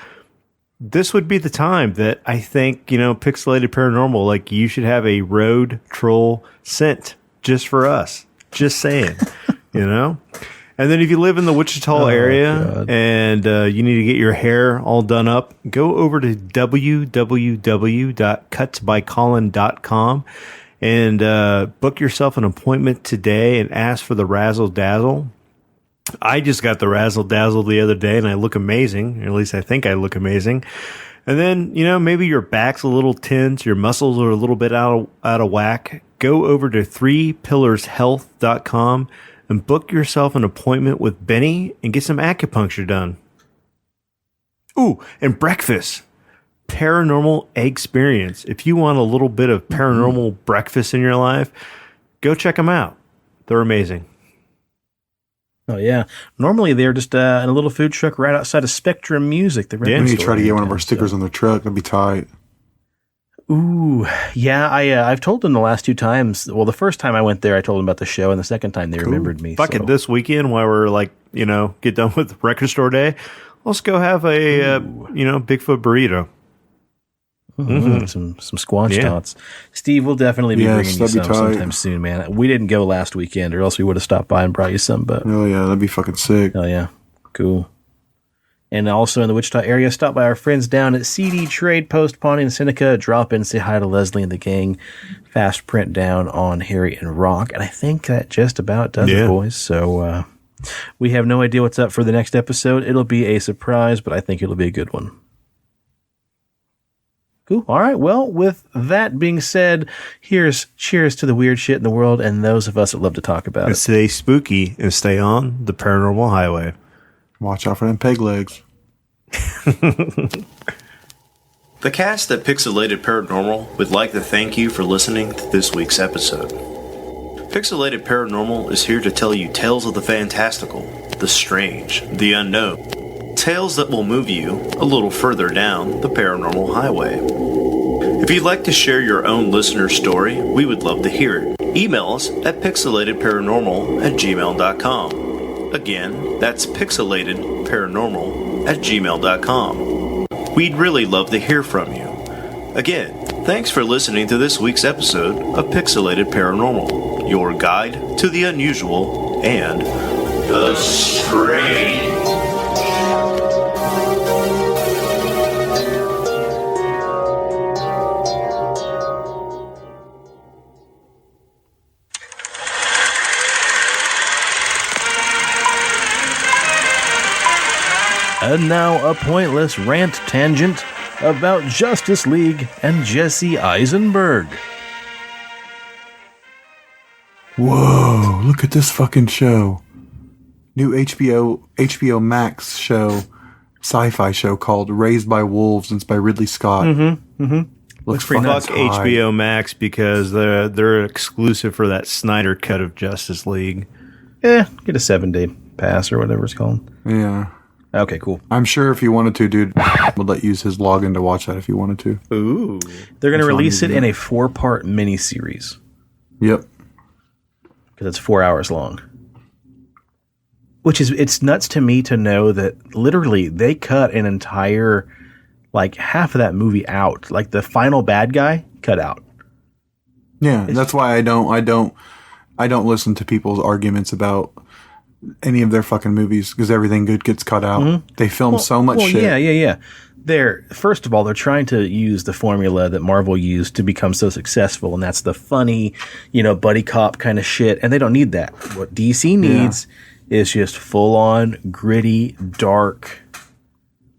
this would be the time that I think, Pixelated Paranormal, like you should have a road troll scent just for us. Just saying, And then if you live in the Wichita area and you need to get your hair all done up, go over to www.cutsbycolin.com and book yourself an appointment today and ask for the Razzle Dazzle. I just got the Razzle Dazzle the other day and I look amazing. Or at least I think I look amazing. And then, maybe your back's a little tense, your muscles are a little bit out of whack. Go over to 3pillarshealth.com and book yourself an appointment with Benny and get some acupuncture done. Ooh, and breakfast. Paranormal Experience. If you want a little bit of paranormal breakfast in your life, go check them out. They're amazing. Oh, yeah. Normally, they're just in a little food truck right outside of Spectrum Music. We need to try to get one of our stickers on their truck. That'd be tight. Ooh, yeah. I've told them the last 2 times. Well, the first time I went there, I told them about the show, and the second time they remembered me. Fuck it, this weekend while we're like, get done with record store day, let's go have a Bigfoot burrito. Some squanch tots. Steve will definitely be bringing you some sometime soon, man. We didn't go last weekend, or else we would have stopped by and brought you some. But oh yeah, that'd be fucking sick. Oh yeah, cool. And also in the Wichita area, stop by our friends down at CD Trade Post Pawnee and Seneca. Drop in, say hi to Leslie and the gang. Fast print down on Harry and Rock. And I think that just about does it, boys. So we have no idea what's up for the next episode. It'll be a surprise, but I think it'll be a good one. Cool. All right. Well, with that being said, here's cheers to the weird shit in the world and those of us that love to talk about it. Stay spooky and stay on the paranormal highway. Watch out for them peg legs. The cast at Pixelated Paranormal would like to thank you for listening to this week's episode. Pixelated Paranormal is here to tell you tales of the fantastical, the strange, the unknown. Tales that will move you a little further down the paranormal highway. If you'd like to share your own listener story, we would love to hear it. Email us at pixelatedparanormal@gmail.com. Again, that's pixelatedparanormal@gmail.com. We'd really love to hear from you. Again, thanks for listening to this week's episode of Pixelated Paranormal, your guide to the unusual and the strange. And now a pointless rant tangent about Justice League and Jesse Eisenberg. Whoa, look at this fucking show. New HBO Max show, sci-fi show called Raised by Wolves, and it's by Ridley Scott. Looks Fuck fucking tight. HBO Max because they're exclusive for that Snyder cut of Justice League. Get a 7-day pass or whatever it's called. Yeah. Okay, cool. I'm sure if you wanted to, dude, would let you use his login to watch that if you wanted to. Ooh. They're going to release it in a 4-part miniseries. Yep. Because it's 4 hours long. Which is, it's nuts to me to know that literally they cut an entire, like, half of that movie out. Like, the final bad guy cut out. Yeah, that's why I don't listen to people's arguments about any of their fucking movies, because everything good gets cut out. They film so much shit. Yeah. First of all, they're trying to use the formula that Marvel used to become so successful, and that's the funny, buddy cop kind of shit, and they don't need that. What DC needs is just full-on, gritty, dark.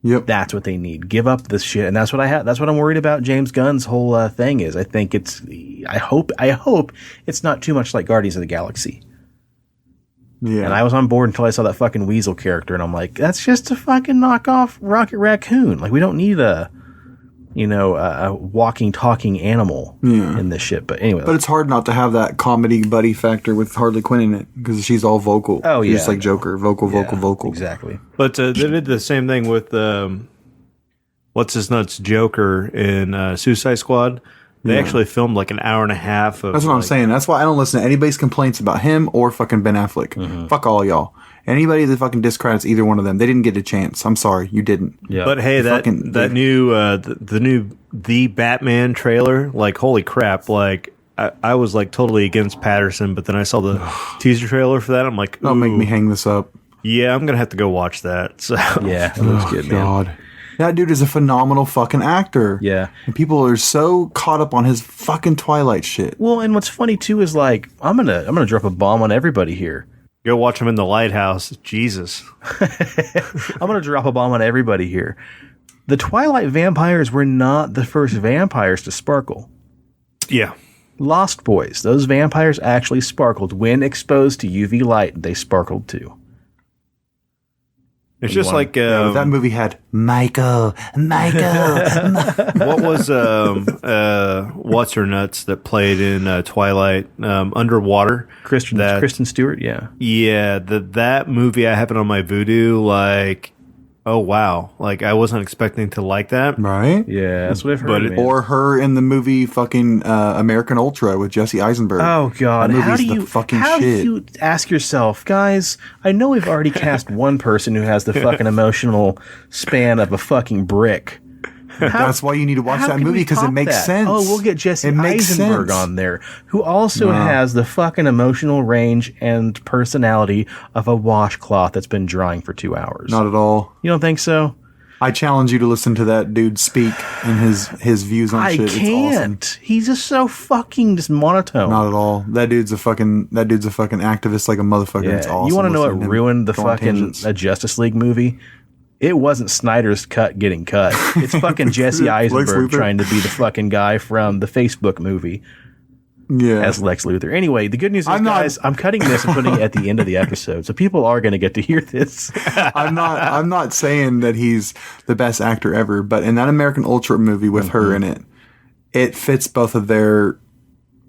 Yep. That's what they need. Give up this shit, and that's what I'm worried about. James Gunn's whole thing is. I hope it's not too much like Guardians of the Galaxy. Yeah. And I was on board until I saw that fucking Weasel character, and I'm like, that's just a fucking knockoff Rocket Raccoon. Like, we don't need a walking, talking animal in this shit. But anyway. But it's hard not to have that comedy buddy factor with Harley Quinn in it, because she's all vocal. Oh, she's yeah. just like Joker. Vocal. Exactly. But they did the same thing with what's his nuts Joker in Suicide Squad. They actually filmed like an hour and a half of. That's what I'm saying. That's why I don't listen to anybody's complaints about him or fucking Ben Affleck. Fuck all y'all. Anybody that fucking discredits either one of them, they didn't get a chance. I'm sorry, you didn't. Yeah. But hey, the new The Batman trailer, like, holy crap! Like, I was like totally against Patterson, but then I saw the teaser trailer for that. I'm like, don't make me hang this up. Yeah, I'm gonna have to go watch that. So Yeah, it looks good, man. God. That dude is a phenomenal fucking actor. Yeah. And people are so caught up on his fucking Twilight shit. Well, and what's funny too is, like, I'm gonna drop a bomb on everybody here. go watch him in the lighthouse. Jesus. I'm gonna drop a bomb on everybody here. The Twilight vampires were not the first vampires to sparkle. Yeah. Lost Boys, those vampires actually sparkled. When exposed to UV light, they sparkled too. It's just like that movie had Michael. what was what's her nuts that played in Twilight Underwater? Kristen Stewart, yeah. Yeah, that movie I have it on my Vudu. Like, oh wow, like I wasn't expecting to like that. Right? Yeah, that's what I've heard. Man. Or her in the movie fucking American Ultra with Jesse Eisenberg. Oh god, how do you ask yourself, guys? I know we've already cast one person who has the fucking emotional span of a fucking brick. That's why you need to watch that movie, because it makes sense. Oh, we'll get Jesse Eisenberg on there, who also has the fucking emotional range and personality of a washcloth that's been drying for 2 hours. Not at all. You don't think so? I challenge you to listen to that dude speak and his views on shit. I can't. It's awesome. He's just so fucking just monotone. Not at all. That dude's a fucking activist like a motherfucker. Yeah. It's awesome. You want to know what ruined the fucking Justice League movie? It wasn't Snyder's cut getting cut. It's fucking Jesse Eisenberg trying to be the fucking guy from the Facebook movie as Lex Luthor. Anyway, the good news is, guys, I'm cutting this and putting it at the end of the episode, so people are going to get to hear this. I'm not saying that he's the best actor ever, but in that American Ultra movie with her in it, it fits both of their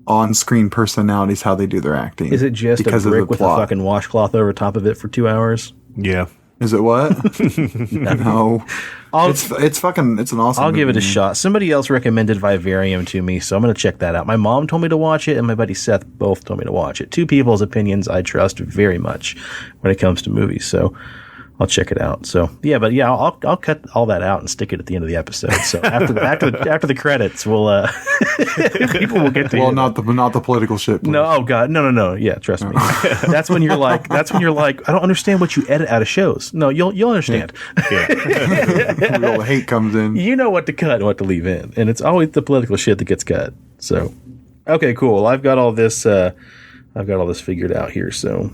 on-screen personalities, how they do their acting. Is it just a brick with a fucking washcloth over top of it for 2 hours? Yeah. Is it what? No. It's an awesome I'll give it movie. a shot. Somebody else recommended Vivarium to me, so I'm going to check that out. My mom told me to watch it, and my buddy Seth both told me to watch it. Two people's opinions I trust very much when it comes to movies, so I'll check it out. So I'll cut all that out and stick it at the end of the episode. So after the credits, we'll people will get to. Well, not the political shit. Please. No, oh god, no. Yeah, trust me. That's when you're like, I don't understand what you edit out of shows. No, you'll understand. Yeah. All the hate comes in. You know what to cut and what to leave in, and it's always the political shit that gets cut. So, okay, cool. I've got all this figured out here. So